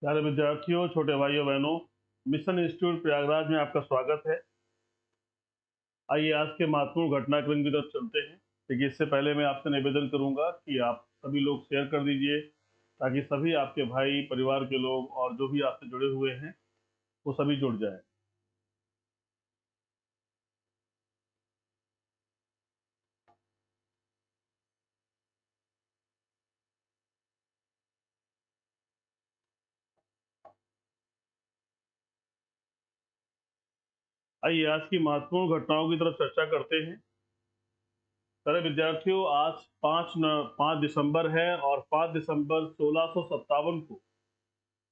प्यारे विद्यार्थियों, छोटे भाइयों बहनों, मिशन इंस्टीट्यूट प्रयागराज में आपका स्वागत है। आइए आज के महत्वपूर्ण घटनाक्रम की तरफ चलते हैं। लेकिन इससे पहले मैं आपसे निवेदन करूंगा कि आप सभी लोग शेयर कर दीजिए, ताकि सभी आपके भाई, परिवार के लोग और जो भी आपसे जुड़े हुए हैं वो सभी जुड़ जाए। आइए आज की महत्वपूर्ण घटनाओं की तरफ चर्चा करते हैं। प्यारे विद्यार्थियों, आज 5 दिसंबर है और 5 दिसंबर 1657 को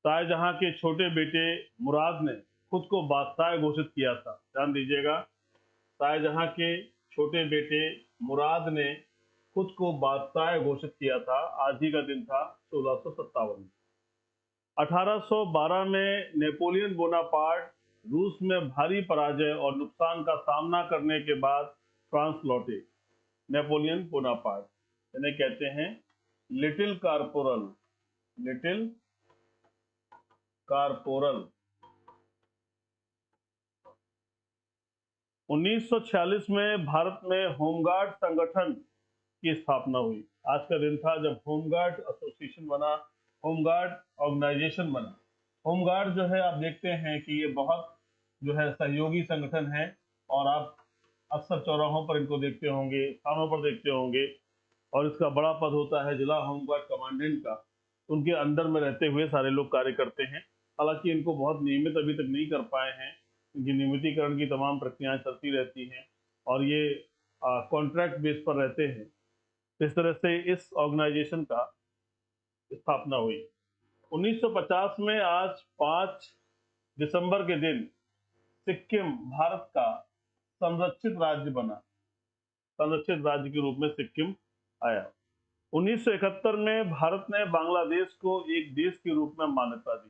शाहजहां के छोटे बेटे मुराद ने खुद को बादशाह घोषित किया था। ध्यान दीजिएगा, शाहजहां के छोटे बेटे मुराद ने खुद को बादशाह घोषित किया था। आज ही का दिन था 1657। 1812 में नेपोलियन बोनापार्ट रूस में भारी पराजय और नुकसान का सामना करने के बाद फ्रांस लौटे। नेपोलियन बोनापार्ट इन्हें कहते हैं लिटिल कारपोरल। Little corporal. 1946 में भारत में होमगार्ड संगठन की स्थापना हुई। आज का दिन था जब होमगार्ड एसोसिएशन बना, होमगार्ड ऑर्गेनाइजेशन बना। होमगार्ड जो है, आप देखते हैं कि ये बहुत जो है सहयोगी संगठन है, और आप अक्सर चौराहों पर इनको देखते होंगे, थानों पर देखते होंगे, और इसका बड़ा पद होता है जिला होमगार्ड कमांडेंट का। उनके अंडर में रहते हुए सारे लोग कार्य करते हैं। हालांकि इनको बहुत नियमित अभी तक नहीं कर पाए हैं, इनकी नियमितीकरण की तमाम प्रक्रियाएं चलती रहती हैं और ये कॉन्ट्रैक्ट बेस पर रहते हैं। इस तरह से इस ऑर्गेनाइजेशन का स्थापना हुई 1950 में। आज 5 दिसंबर के दिन सिक्किम भारत का संरक्षित राज्य बना। संरक्षित राज्य के रूप में सिक्किम आया। 1971 में भारत ने बांग्लादेश को एक देश के रूप में मान्यता दी।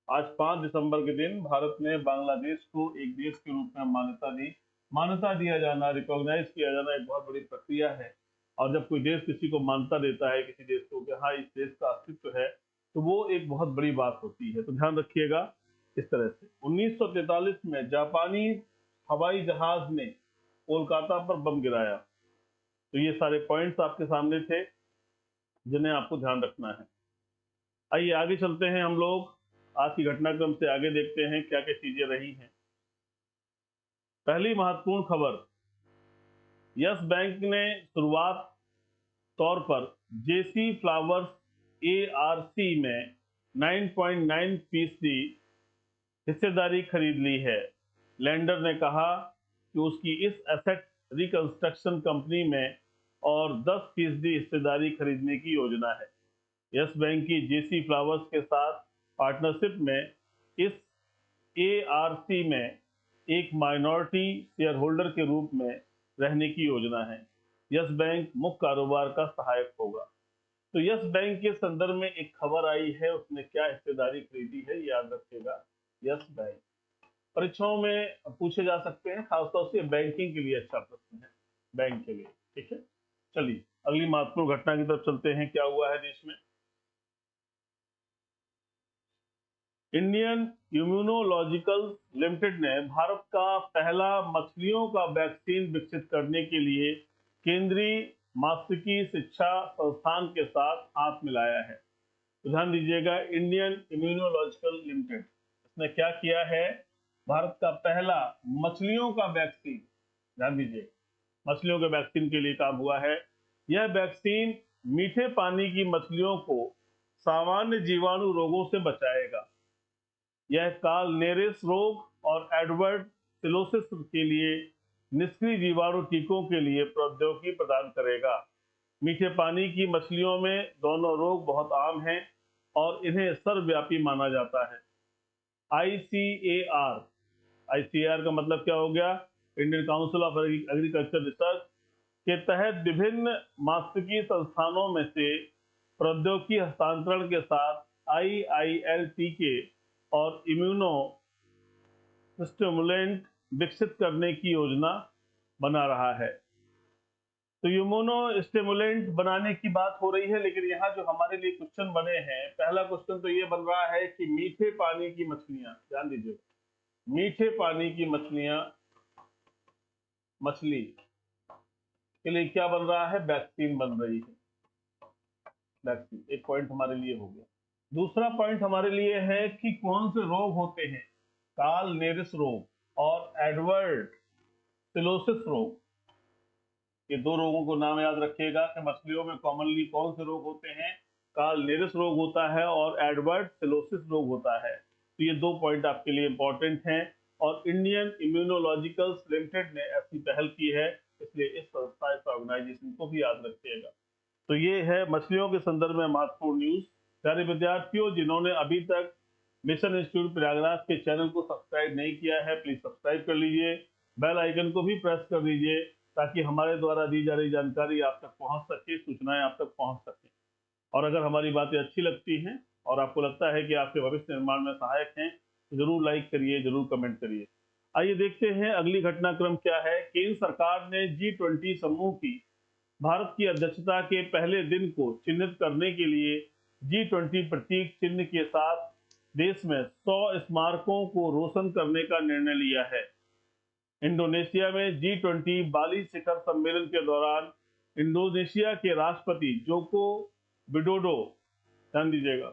आज 5 दिसंबर के दिन भारत ने बांग्लादेश को एक देश के रूप में मान्यता दी। मान्यता दिया जाना, रिकॉग्नाइज किया जाना एक बहुत बड़ी प्रक्रिया है, और जब कोई देश किसी को मान्यता देता है, किसी देश को कि हाँ इस देश का अस्तित्व है, तो वो एक बहुत बड़ी बात होती है। तो ध्यान रखिएगा इस तरह से। 1943 में जापानी हवाई जहाज ने कोलकाता पर बम गिराया। तो ये सारे पॉइंट्स आपके सामने थे जिन्हें आपको ध्यान रखना है। आइए आगे चलते हैं, हम लोग आज की घटनाक्रम से आगे देखते हैं क्या क्या चीजें रही हैं। पहली महत्वपूर्ण खबर, यस बैंक ने शुरुआत तौर पर जेसी फ्लावर्स एआरसी में 9.9% हिस्सेदारी खरीद ली है। लैंडर ने कहा कि उसकी इस एसेट रिकंस्ट्रक्शन कंपनी में और 10% हिस्सेदारी खरीदने की योजना है। यस बैंक की जेसी फ्लावर्स के साथ पार्टनरशिप में इस एआरसी में एक माइनॉरिटी शेयर होल्डर के रूप में रहने की योजना है। यस बैंक मुख्य कारोबार का सहायक होगा। तो यस बैंक के संदर्भ में एक खबर आई है, उसने क्या हिस्सेदारी खरीदी है, याद रखिएगा। यस बैंक परीक्षाओं में पूछे जा सकते हैं, खासतौर से बैंकिंग के लिए अच्छा प्रश्न है, बैंक के लिए। ठीक है, चलिए अगली महत्वपूर्ण घटना की तरफ चलते हैं। क्या हुआ है देश में? इंडियन इम्यूनोलॉजिकल लिमिटेड ने भारत का पहला मछलियों का वैक्सीन विकसित करने के लिए केंद्रीय मात्स्यिकी शिक्षा संस्थान के साथ हाथ मिलाया है। तो ध्यान दीजिएगा, इंडियन इम्यूनोलॉजिकल लिमिटेड इसने क्या किया है? भारत का पहला मछलियों का वैक्सीन, ध्यान दीजिए, मछलियों के वैक्सीन के लिए काम हुआ है। यह वैक्सीन मीठे पानी की मछलियों को सामान्य जीवाणु रोगों से बचाएगा। यह कालनेरिस रोग और एडवर्ड सिलोसिस के लिए निष्क्रिय जीवाणु टीकों के लिए प्रौद्योगिकी प्रदान करेगा। मीठे पानी की मछलियों में दोनों रोग बहुत आम हैं और इन्हें सर्वव्यापी माना जाता है। आईसीएआर, आईसीएआर का मतलब क्या हो गया? Indian council of agriculture research के तहत विभिन्न मात्स्यिकी संस्थानों में से प्रौद्योगिकी हस्तांतरण के साथ आईआईएल टीके और इम्यूनो स्टिमुलेंट विकसित करने की योजना बना रहा है। तो इम्यूनो स्टिमुलेंट बनाने की बात हो रही है, लेकिन यहाँ जो हमारे लिए क्वेश्चन बने हैं, पहला क्वेश्चन तो ये बन रहा है कि मीठे पानी की मछलियां, ध्यान दीजिए, मीठे पानी की मछली के लिए क्या बन रहा है, वैक्सीन बन रही है। वैक्सीन एक पॉइंट हमारे लिए हो गया। दूसरा पॉइंट हमारे लिए है कि कौन से रोग होते हैं, काल नेरिस रोग और एडवर्ड सिलोसिस रोग। ये दो रोगों को नाम याद रखिएगा कि मछलियों में कॉमनली कौन से रोग होते हैं, काल नेरिस रोग होता है और एडवर्ड सिलोसिस रोग होता है। तो ये दो पॉइंट आपके लिए इंपॉर्टेंट हैं और इंडियन इम्यूनोलॉजिकल्स लिमिटेड ने ऐसी पहल की है, इसलिए इस संस्था, इस ऑर्गेनाइजेशन को भी याद रखिएगा। तो ये है मछलियों के संदर्भ में महत्वपूर्ण न्यूज। प्यारे विद्यार्थियों, जिन्होंने अभी तक मिशन इंस्टीट्यूट प्रयागराज के चैनल को सब्सक्राइब नहीं किया है, प्लीज सब्सक्राइब कर लीजिए, बेल आइकन को भी प्रेस कर दीजिए ताकि हमारे द्वारा दी जा रही जानकारी आप तक पहुंच सके, सूचनाएं आप तक पहुंच सके। और अगर हमारी बातें अच्छी लगती हैं और आपको लगता है कि आपके भविष्य निर्माण में सहायक हैं, तो जरूर लाइक करिए, जरूर कमेंट करिए। आइए देखते हैं अगली घटनाक्रम क्या है। केंद्र सरकार ने G20 समूह की भारत की अध्यक्षता के पहले दिन को चिन्हित करने के लिए G20 प्रतीक चिन्ह के साथ देश में 100 स्मारकों को रोशन करने का निर्णय लिया है। इंडोनेशिया में G20 बाली शिखर सम्मेलन के दौरान इंडोनेशिया के राष्ट्रपति जोको विडोडो, ध्यान दीजिएगा,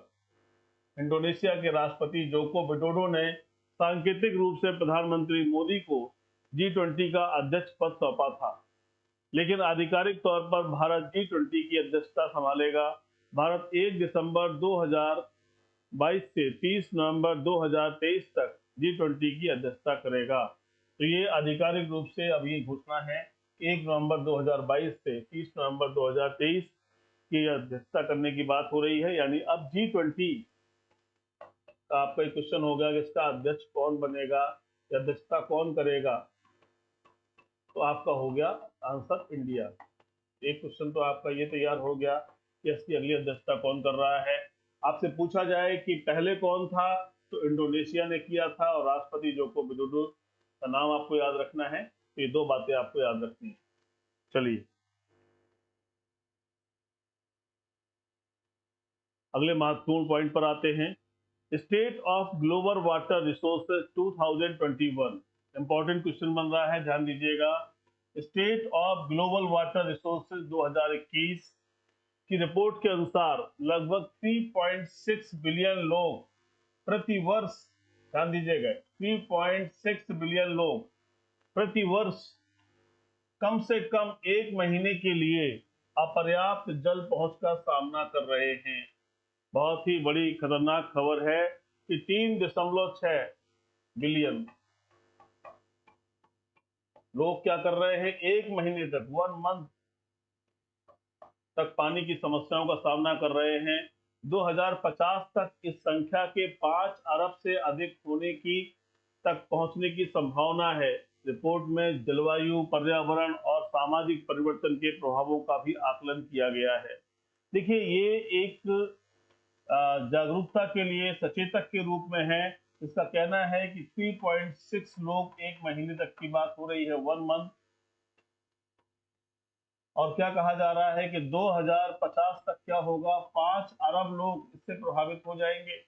इंडोनेशिया के राष्ट्रपति जोको विडोडो ने सांकेतिक रूप से प्रधानमंत्री मोदी को G20 का अध्यक्ष पद सौंपा था, लेकिन आधिकारिक तौर पर भारत G20 की अध्यक्षता संभालेगा। भारत 1 दिसंबर 2022 से 30 नवंबर 2023 तक G20 की अध्यक्षता करेगा। तो ये आधिकारिक रूप से अब ये घोषणा है, 1 नवंबर 2022 से 30 नवंबर 2023 की अध्यक्षता करने की बात हो रही है। यानी अब G20 का आपका एक क्वेश्चन होगा कि इसका अध्यक्ष कौन बनेगा या अध्यक्षता कौन करेगा, तो आपका हो गया आंसर इंडिया। एक क्वेश्चन तो आपका ये तैयार हो गया कि इसकी अगली अध्यक्षता कौन कर रहा है। आपसे पूछा जाए कि पहले कौन था, तो इंडोनेशिया ने किया था और राष्ट्रपति जोको विडोडो का नाम आपको याद रखना है। तो ये दो बातें आपको याद रखनी है। चलिए अगले महत्वपूर्ण पॉइंट पर आते हैं। State of global water resources 2021 important question बन रहा है, ध्यान दीजिएगा। State of global water resources 2021 की रिपोर्ट के अनुसार लगभग 3.6 बिलियन लोग प्रति वर्ष, ध्यान दीजिएगा, 3.6 बिलियन लोग प्रति वर्ष कम से कम एक महीने के लिए अपर्याप्त जल पहुंच का सामना कर रहे हैं। बहुत ही बड़ी खतरनाक खबर है कि 3.6 बिलियन लोग क्या कर रहे हैं, एक महीने तक, 1 मंथ तक पानी की समस्याओं का सामना कर रहे हैं। 2050 तक इस संख्या के 5 अरब से अधिक होने की तक पहुंचने की संभावना है। रिपोर्ट में जलवायु, पर्यावरण और सामाजिक परिवर्तन के प्रभावों का भी आकलन किया गया है। देखिए, ये एक जागरूकता के लिए सचेतक के रूप में है। इसका कहना है कि 3.6 लोग एक महीने तक की बात हो रही है, 1 मंथ। और क्या कहा जा रहा है कि 2050 तक क्या होगा, 5 अरब लोग इससे प्रभावित हो जाएंगे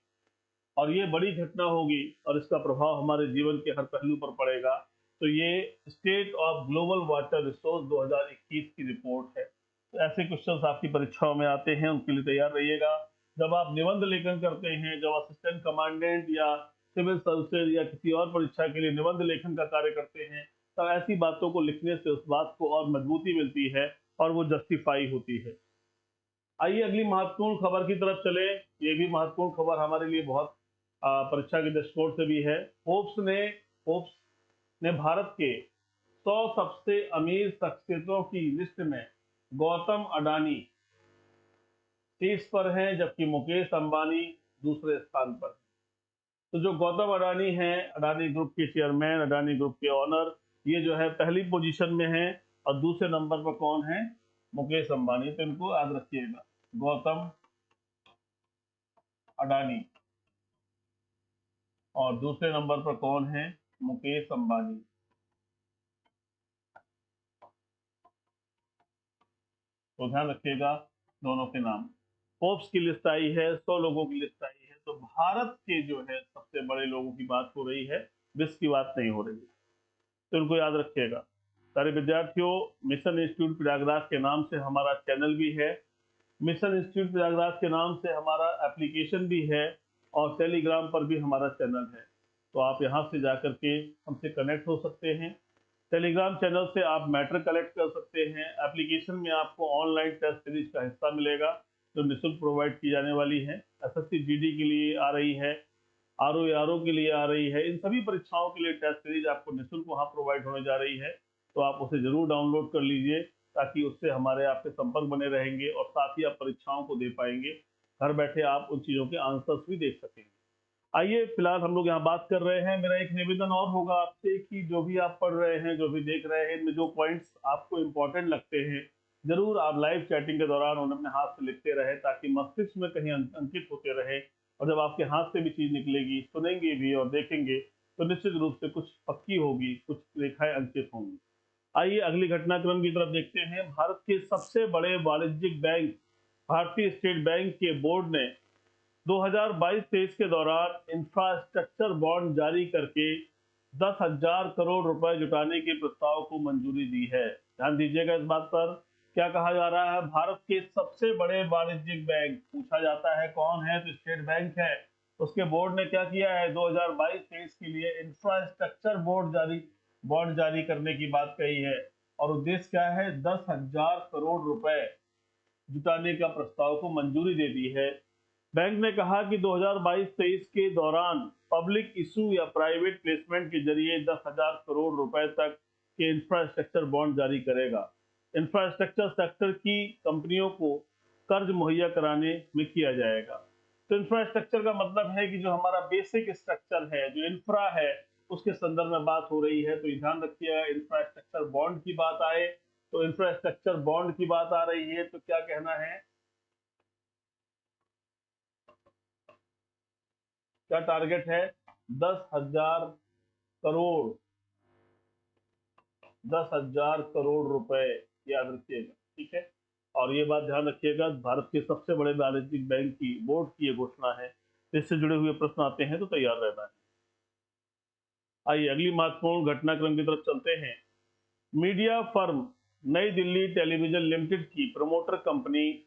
और ये बड़ी घटना होगी और इसका प्रभाव हमारे जीवन के हर पहलू पर पड़ेगा। तो ये state of global water resource 2021 की रिपोर्ट है। तो ऐसे क्वेश्चंस आपकी परीक्षाओं में आते हैं, उनके लिए तैयार रहिएगा। जब आप निबंध लेखन करते हैं, जब असिस्टेंट कमांडेंट या सिविल सर्विसेज या किसी और परीक्षा के लिए निबंध लेखन का कार्य करते हैं, तो ऐसी बातों को लिखने से उस बात को और मजबूती मिलती है और वो जस्टिफाई होती है। आइए अगली महत्वपूर्ण खबर की तरफ चले। ये भी महत्वपूर्ण खबर हमारे लिए बहुत परीक्षा के दृष्टिकोण से भी है। फोर्ब्स ने भारत के 100 सबसे अमीर शख्सियतों की लिस्ट में गौतम अडानी शीर्ष पर हैं, जबकि मुकेश अंबानी दूसरे स्थान पर। तो जो गौतम अडानी हैं, अडानी ग्रुप के चेयरमैन, अडानी ग्रुप के ऑनर, ये जो है पहली पोजीशन में है और दूसरे नंबर पर कौन है, मुकेश अंबानी। तो इनको याद रखिएगा, गौतम अडानी और दूसरे नंबर पर कौन है, मुकेश अंबानी। तो ध्यान रखिएगा दोनों के नाम। फोर्ब्स की लिस्ट आई है, 100 लोगों की लिस्ट आई है, तो भारत के जो है सबसे बड़े लोगों की बात हो रही है, विश्व की बात नहीं हो रही है, तो इनको याद रखिएगा। सारे विद्यार्थियों, मिशन इंस्टीट्यूट प्रयागराज के नाम से हमारा चैनल भी है, मिशन इंस्टीट्यूट प्रयागराज के नाम से हमारा एप्लीकेशन भी है, और टेलीग्राम पर भी हमारा चैनल है। तो आप यहाँ से जाकर के हमसे कनेक्ट हो सकते हैं। टेलीग्राम चैनल से आप मैटर कलेक्ट कर सकते हैं। एप्लीकेशन में आपको ऑनलाइन टेस्ट सीरीज का हिस्सा मिलेगा जो निःशुल्क प्रोवाइड की जाने वाली है। एसएससी जीडी के लिए आ रही है, आरओ के लिए आ रही है, इन सभी परीक्षाओं के लिए टेस्ट सीरीज आपको निःशुल्क वहाँ प्रोवाइड होने जा रही है। तो आप उसे जरूर डाउनलोड कर लीजिए, ताकि उससे हमारे आपके संपर्क बने रहेंगे और साथ ही आप परीक्षाओं को दे पाएंगे। घर बैठे आप उन चीज़ों के आंसर्स भी देख सकेंगे। आइए फिलहाल हम लोग यहाँ बात कर रहे हैं। मेरा एक निवेदन और होगा आपसे कि जो भी आप पढ़ रहे हैं, जो भी देख रहे हैं, इनमें जो पॉइंट्स आपको इम्पोर्टेंट लगते हैं, जरूर आप लाइव चैटिंग के दौरान उन्हें अपने हाथ से लिखते रहे, ताकि मस्तिष्क में कहीं अंकित होते रहे। और जब आपके हाथ से भी चीज निकलेगी, सुनेंगे भी और देखेंगे, तो निश्चित रूप से कुछ पक्की होगी, कुछ रेखाएं अंकित होंगी। आइए अगली घटनाक्रम की तरफ देखते हैं। भारत के सबसे बड़े वाणिज्यिक बैंक भारतीय स्टेट बैंक के बोर्ड ने 2022-23 के दौरान इंफ्रास्ट्रक्चर बॉन्ड जारी करके 10,000 करोड़ रुपए जुटाने के प्रस्ताव को मंजूरी दी है। ध्यान दीजिएगा इस बात पर। क्या कहा जा रहा है? भारत के सबसे बड़े वाणिज्यिक बैंक पूछा जाता है कौन है, तो स्टेट बैंक है। उसके बोर्ड ने क्या किया है? 2022-23 के लिए इंफ्रास्ट्रक्चर बॉन्ड जारी करने की बात कही है, और उद्देश्य क्या है? 10,000 करोड़ रुपए जुटाने का प्रस्ताव को मंजूरी दे दी है। बैंक ने कहा कि 2022-23 के दौरान पब्लिक इशू या प्राइवेट प्लेसमेंट के जरिए 10,000 करोड़ रुपए तक के इंफ्रास्ट्रक्चर बॉन्ड जारी करेगा। इंफ्रास्ट्रक्चर सेक्टर की कंपनियों को कर्ज मुहैया कराने में किया जाएगा। तो इंफ्रास्ट्रक्चर का मतलब है कि जो हमारा बेसिक स्ट्रक्चर है, जो इंफ्रा है, उसके संदर्भ में बात हो रही है। तो ध्यान रखिएगा, इंफ्रास्ट्रक्चर बॉन्ड की बात आए तो इंफ्रास्ट्रक्चर बॉन्ड की बात आ रही है, तो क्या कहना है? क्या टारगेट है? 10,000 करोड़, 10,000 करोड़ रुपए, याद रखिएगा। ठीक है, और ये बात ध्यान रखिएगा, भारत के सबसे बड़े वाणिज्यिक बैंक की बोर्ड की ये घोषणा है। इससे जुड़े हुए प्रश्न आते हैं तो तैयार रहना है। आइए अगली महत्वपूर्ण घटनाक्रम की तरफ चलते हैं। मीडिया फर्म नई दिल्ली टेलीविजन लिमिटेड की प्रमोटर कंपनी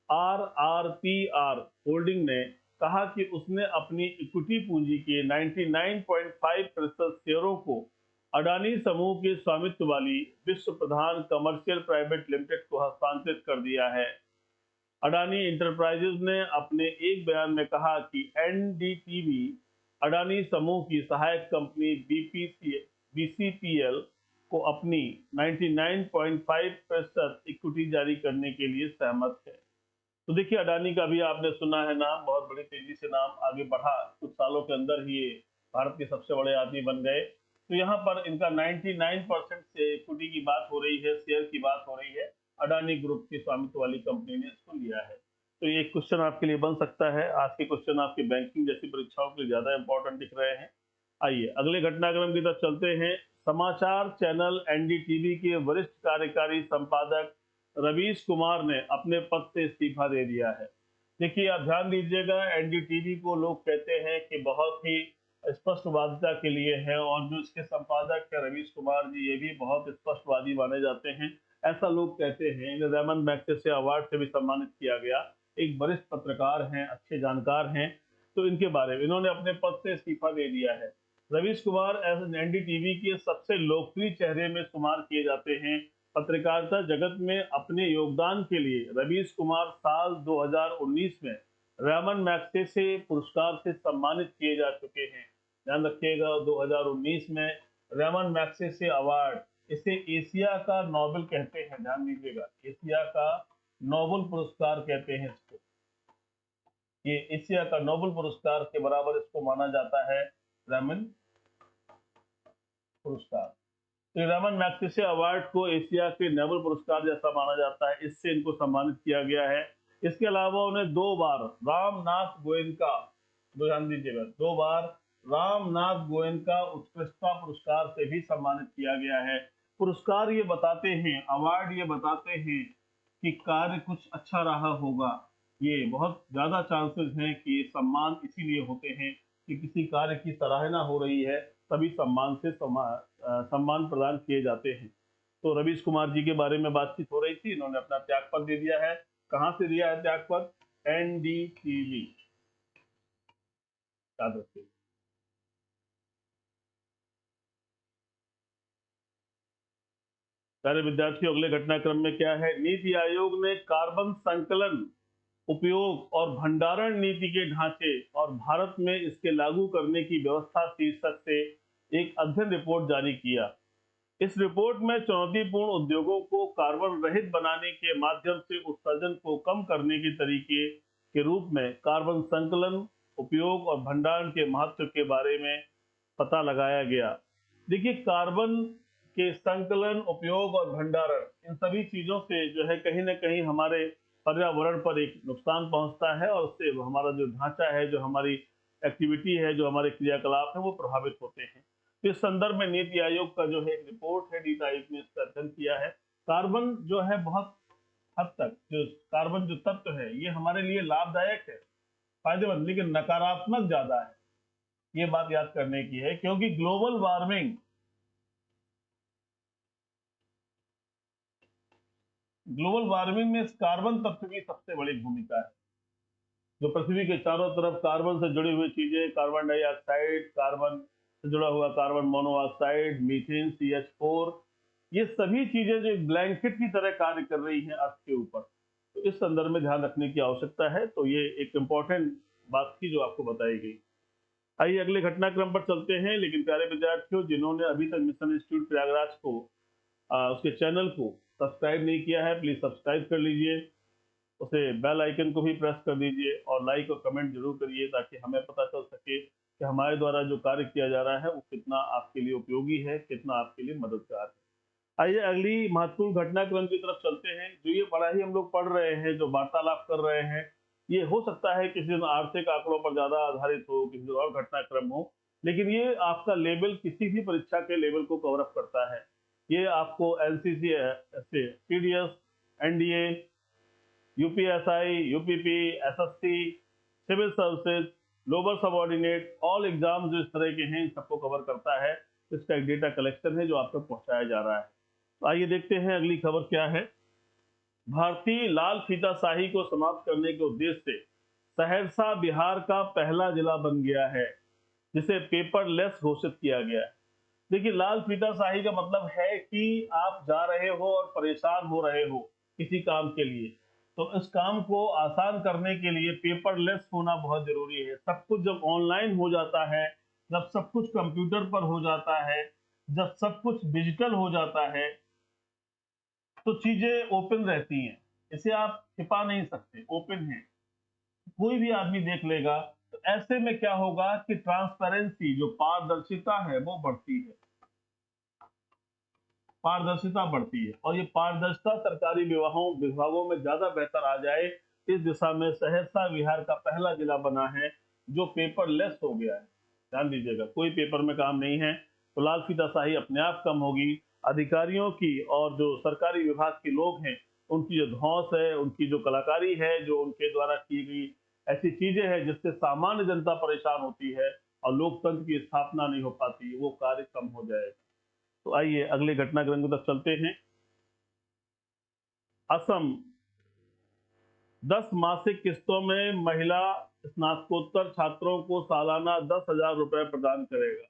RRPR होल्डिंग ने कहा कि उसने अपनी इक्विटी पूंजी के 99.5% शेयरों को अडानी समूह के स्वामित्व वाली विश्व प्रधान कमर्शियल प्राइवेट लिमिटेड को हस्तांतरित कर दिया है। अडानी इंटरप्राइजेज ने अपने एक बयान में कहा कि एनडीटीवी अडानी समूह की सहायक कंपनी बीसीपीएल को अपनी 99.5% इक्विटी जारी करने के लिए सहमत है। तो देखिए, अडानी का भी आपने सुना है नाम, बहुत बड़ी तेजी से नाम आगे बढ़ा, कुछ सालों के अंदर ही ये भारत के सबसे बड़े आदमी बन गए। तो यहाँ पर इनका 99% से इक्विटी की बात हो रही है, शेयर की बात हो रही है। अडानी ग्रुप की स्वामित्व वाली कंपनी ने इसको लिया है। तो ये क्वेश्चन आपके लिए बन सकता है। आज के क्वेश्चन आपकी बैंकिंग जैसी परीक्षाओं के लिए ज्यादा इंपॉर्टेंट दिख रहे हैं। आइए अगले घटनाक्रम की तरफ चलते हैं। समाचार चैनल एनडीटीवी के वरिष्ठ कार्यकारी संपादक रवीश कुमार ने अपने पद से इस्तीफा दे दिया है। देखिए, आप ध्यान दीजिएगा, एनडीटीवी को लोग कहते हैं कि बहुत ही स्पष्टवादिता के लिए है, और जो इसके संपादक है रवीश कुमार जी, ये भी बहुत स्पष्टवादी माने जाते हैं, ऐसा लोग कहते हैं। इन्हें रेमन मैग्सेसे अवार्ड से भी सम्मानित किया गया। एक वरिष्ठ पत्रकार हैं, अच्छे जानकार हैं। तो इनके बारे में इन्होंने अपने पद से इस्तीफा दे दिया है। रवीश कुमार एनडीटीवी के सबसे लोकप्रिय चेहरे में शुमार किए जाते हैं। पत्रकारिता जगत में अपने योगदान के लिए रवीश कुमार साल 2019 में रेमन मैग्सेसे पुरस्कार से सम्मानित किए जा चुके हैं। ध्यान रखिएगा, 2019 में रेमन मैग्सेसे अवार्ड, इसे एशिया का नोबेल कहते हैं। ध्यान दीजिएगा, एशिया का नोबेल पुरस्कार कहते हैं इसको। ये एशिया का नोबेल पुरस्कार के बराबर इसको माना जाता है, रेमन पुरस्कार। तो रेमन मैग्सेसे अवार्ड को एशिया के नोबेल पुरस्कार जैसा माना जाता है, इससे इनको सम्मानित किया गया है। इसके अलावा उन्हें 2 बार रामनाथ गोयनका, ध्यान दीजिएगा, 2 बार रामनाथ गोयनका उत्कृष्टता पुरस्कार से भी सम्मानित किया गया है। पुरस्कार ये बताते हैं, अवार्ड ये बताते हैं कि कार्य कुछ अच्छा रहा होगा, ये बहुत ज्यादा चांसेस हैं कि ये सम्मान इसीलिए होते हैं कि किसी कार्य की सराहना हो रही है, तभी सम्मान से सम्मान प्रदान किए जाते हैं। तो रवीश कुमार जी के बारे में बातचीत हो रही थी, इन्होंने अपना त्यागपत्र दे दिया है। कहां से दिया है त्यागपत्र? एनडीटीवी, याद रखिए। प्यारे विद्यार्थियों, अगले घटनाक्रम में क्या है? नीति आयोग ने कार्बन संकलन, उपयोग और भंडारण नीति के ढांचे और भारत में इसके लागू करने की व्यवस्था शीर्षक से एक अध्ययन रिपोर्ट जारी किया। इस रिपोर्ट में चुनौतीपूर्ण उद्योगों को कार्बन रहित बनाने के माध्यम से उत्सर्जन को कम करने के तरीके के रूप में कार्बन संकलन, उपयोग और भंडारण के महत्व के बारे में पता लगाया गया। देखिए, कार्बन के संकलन, उपयोग और भंडारण, इन सभी चीजों से जो है कहीं ना कहीं हमारे पर्यावरण पर एक नुकसान पहुंचता है और उससे हमारा जो ढांचा है, जो हमारी एक्टिविटी है, जो हमारे क्रियाकलाप है, वो प्रभावित होते हैं। तो इस संदर्भ में नीति आयोग का जो है एक रिपोर्ट है, नीति आयोग ने इसका अध्ययन किया है। कार्बन जो है बहुत हद तक, जो कार्बन जो तत्व है, ये हमारे लिए लाभदायक है, फायदेमंद, लेकिन नकारात्मक ज्यादा है। ये बात याद करने की है, क्योंकि ग्लोबल वार्मिंग में इस कार्बन तत्व की सबसे बड़ी भूमिका है। जो पृथ्वी के चारों तरफ कार्बन से जुड़ी हुई चीजें, कार्बन डाइऑक्साइड, कार्बन से जुड़ा हुआ कार्बन मोनोऑक्साइड, मीथेन, CH4, ये सभी चीजें जो एक ब्लैंकेट की तरह कार्य कर रही हैं अर्थ के ऊपर, तो इस संदर्भ में ध्यान रखने की आवश्यकता है। तो ये एक इंपॉर्टेंट बात थी जो आपको बताई गई। आइए अगले घटनाक्रम पर चलते हैं। लेकिन प्यारे विद्यार्थियों, जिन्होंने अभी तक मिशन इंस्टीट्यूट प्रयागराज को उसके चैनल को सब्सक्राइब नहीं किया है, प्लीज सब्सक्राइब कर लीजिए, उसे बेल आइकन को भी प्रेस कर दीजिए और लाइक और कमेंट जरूर करिए, ताकि हमें पता चल सके कि हमारे द्वारा जो कार्य किया जा रहा है वो कितना आपके लिए उपयोगी है, कितना आपके लिए मददगार है। आइए अगली महत्वपूर्ण घटनाक्रम की तरफ चलते हैं। जो ये पढ़ाई हम लोग पढ़ रहे हैं, जो वार्तालाप कर रहे हैं, ये हो सकता है किसी दिन आर्थिक आंकड़ों पर ज्यादा आधारित हो, किसी दिन और घटनाक्रम हो, लेकिन ये आपका लेवल किसी भी परीक्षा के लेवल को कवर अप करता है। ये आपको NCC, CDS, NDA, UPSI, UPP, SSC, civil services, global subordinate, all exam जो इस तरह के हैं, इन सबको कवर करता है। इसका एक डेटा कलेक्शन है जो आप तक पहुंचाया जा रहा है। तो आइए देखते हैं अगली खबर क्या है। भारतीय लाल फीताशाही को समाप्त करने के उद्देश्य से सहरसा बिहार का पहला जिला बन गया है, जिसे पेपरलेस घोषित किया गया है। देखिए, लाल फीताशाही का मतलब है कि आप जा रहे हो और परेशान हो रहे हो किसी काम के लिए, तो इस काम को आसान करने के लिए पेपरलेस होना बहुत जरूरी है। सब कुछ जब ऑनलाइन हो जाता है, जब सब कुछ कंप्यूटर पर हो जाता है, जब सब कुछ डिजिटल हो जाता है, तो चीजें ओपन रहती हैं। इसे आप छिपा नहीं सकते, ओपन है, कोई भी आदमी देख लेगा। तो ऐसे में क्या होगा कि ट्रांसपेरेंसी, जो पारदर्शिता है, वो बढ़ती है, पारदर्शिता बढ़ती है। और ये पारदर्शिता सरकारी विभागों में ज्यादा बेहतर आ जाए, इस दिशा में सहरसा बिहार का पहला जिला बना है जो पेपरलेस हो गया है। ध्यान दीजिएगा, कोई पेपर में काम नहीं है, तो लाल फीताशाही अपने आप कम होगी। अधिकारियों की और जो सरकारी विभाग के लोग हैं, उनकी जो धौंस है, उनकी जो कलाकारी है, जो उनके द्वारा की गई ऐसी चीजें हैं जिससे सामान्य जनता परेशान होती है और लोकतंत्र की स्थापना नहीं हो पाती, वो कार्य कम हो जाएगा। तो आइए अगले घटनाक्रम की तरफ चलते हैं। असम 10 मासिक किस्तों में महिला स्नातकोत्तर छात्रों को सालाना 10,000 रुपए प्रदान करेगा।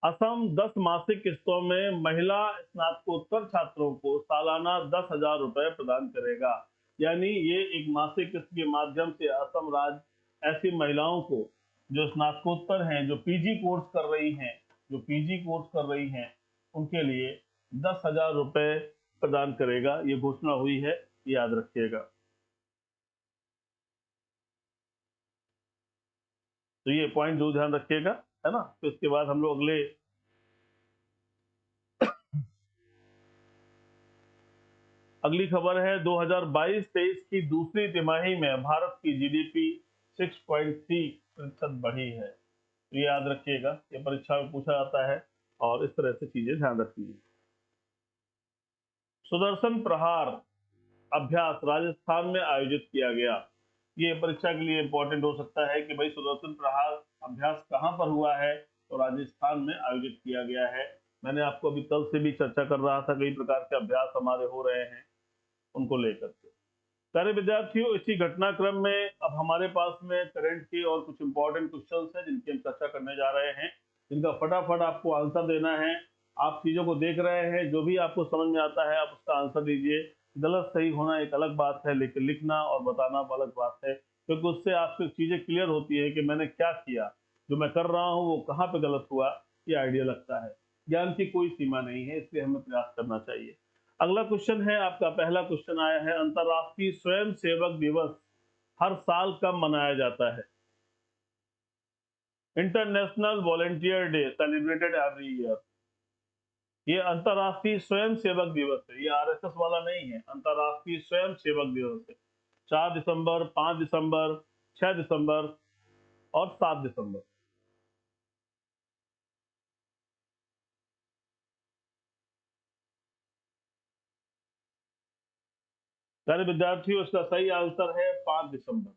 असम 10 मासिक किस्तों में महिला स्नातकोत्तर छात्रों को सालाना 10,000 रुपए प्रदान करेगा। यानी ये एक मासिक किस्त के माध्यम से असम राज्य ऐसी महिलाओं को जो स्नातकोत्तर हैं, जो पीजी कोर्स कर रही हैं, जो पीजी कोर्स कर रही हैं, उनके लिए 10,000 रुपए प्रदान करेगा। ये घोषणा हुई है, याद रखिएगा। तो ये पॉइंट जो ध्यान रखिएगा, है ना। तो इसके बाद हम लोग अगली खबर है। 2022-23 की दूसरी तिमाही में भारत की जीडीपी 6.3% बढ़ी है। तो ये याद रखिएगा, ये परीक्षा में पूछा जाता है और इस तरह से चीजें ध्यान रखिए। सुदर्शन प्रहार अभ्यास राजस्थान में आयोजित किया गया। ये परीक्षा के लिए इंपॉर्टेंट हो सकता है कि भाई सुदर्शन प्रहार अभ्यास कहाँ पर हुआ है, तो राजस्थान में आयोजित किया गया है। मैंने आपको अभी कल से भी चर्चा कर रहा था, कई प्रकार के अभ्यास हमारे हो रहे हैं उनको लेकर के। प्यारे विद्यार्थियों, इसी घटनाक्रम में अब हमारे पास में करंट के और कुछ इंपॉर्टेंट क्वेश्चंस हैं जिनकी हम चर्चा करने जा रहे हैं, जिनका फटाफट आपको आंसर देना है। आप चीजों को देख रहे हैं, जो भी आपको समझ में आता है आप उसका आंसर दीजिए। गलत सही होना एक अलग बात है, लेकिन लिखना और बताना अलग बात है, क्योंकि उससे आपको चीजें क्लियर होती है कि मैंने क्या किया, जो मैं कर रहा हूँ वो कहाँ पे गलत हुआ, ये आइडिया लगता है। ज्ञान की कोई सीमा नहीं है, इसलिए हमें प्रयास करना चाहिए। अगला क्वेश्चन है आपका, पहला क्वेश्चन आया है, अंतरराष्ट्रीय स्वयं सेवक दिवस हर साल कब मनाया जाता है? International volunteer day celebrated every year. ये अंतरराष्ट्रीय स्वयं सेवक दिवस है, ये आरएसएस वाला नहीं है, अंतरराष्ट्रीय स्वयं सेवक दिवस है। 4 दिसंबर, 5 दिसंबर, 6 दिसंबर और 7 दिसंबर। सारे विद्यार्थियों, इसका सही आंसर है 5 दिसंबर।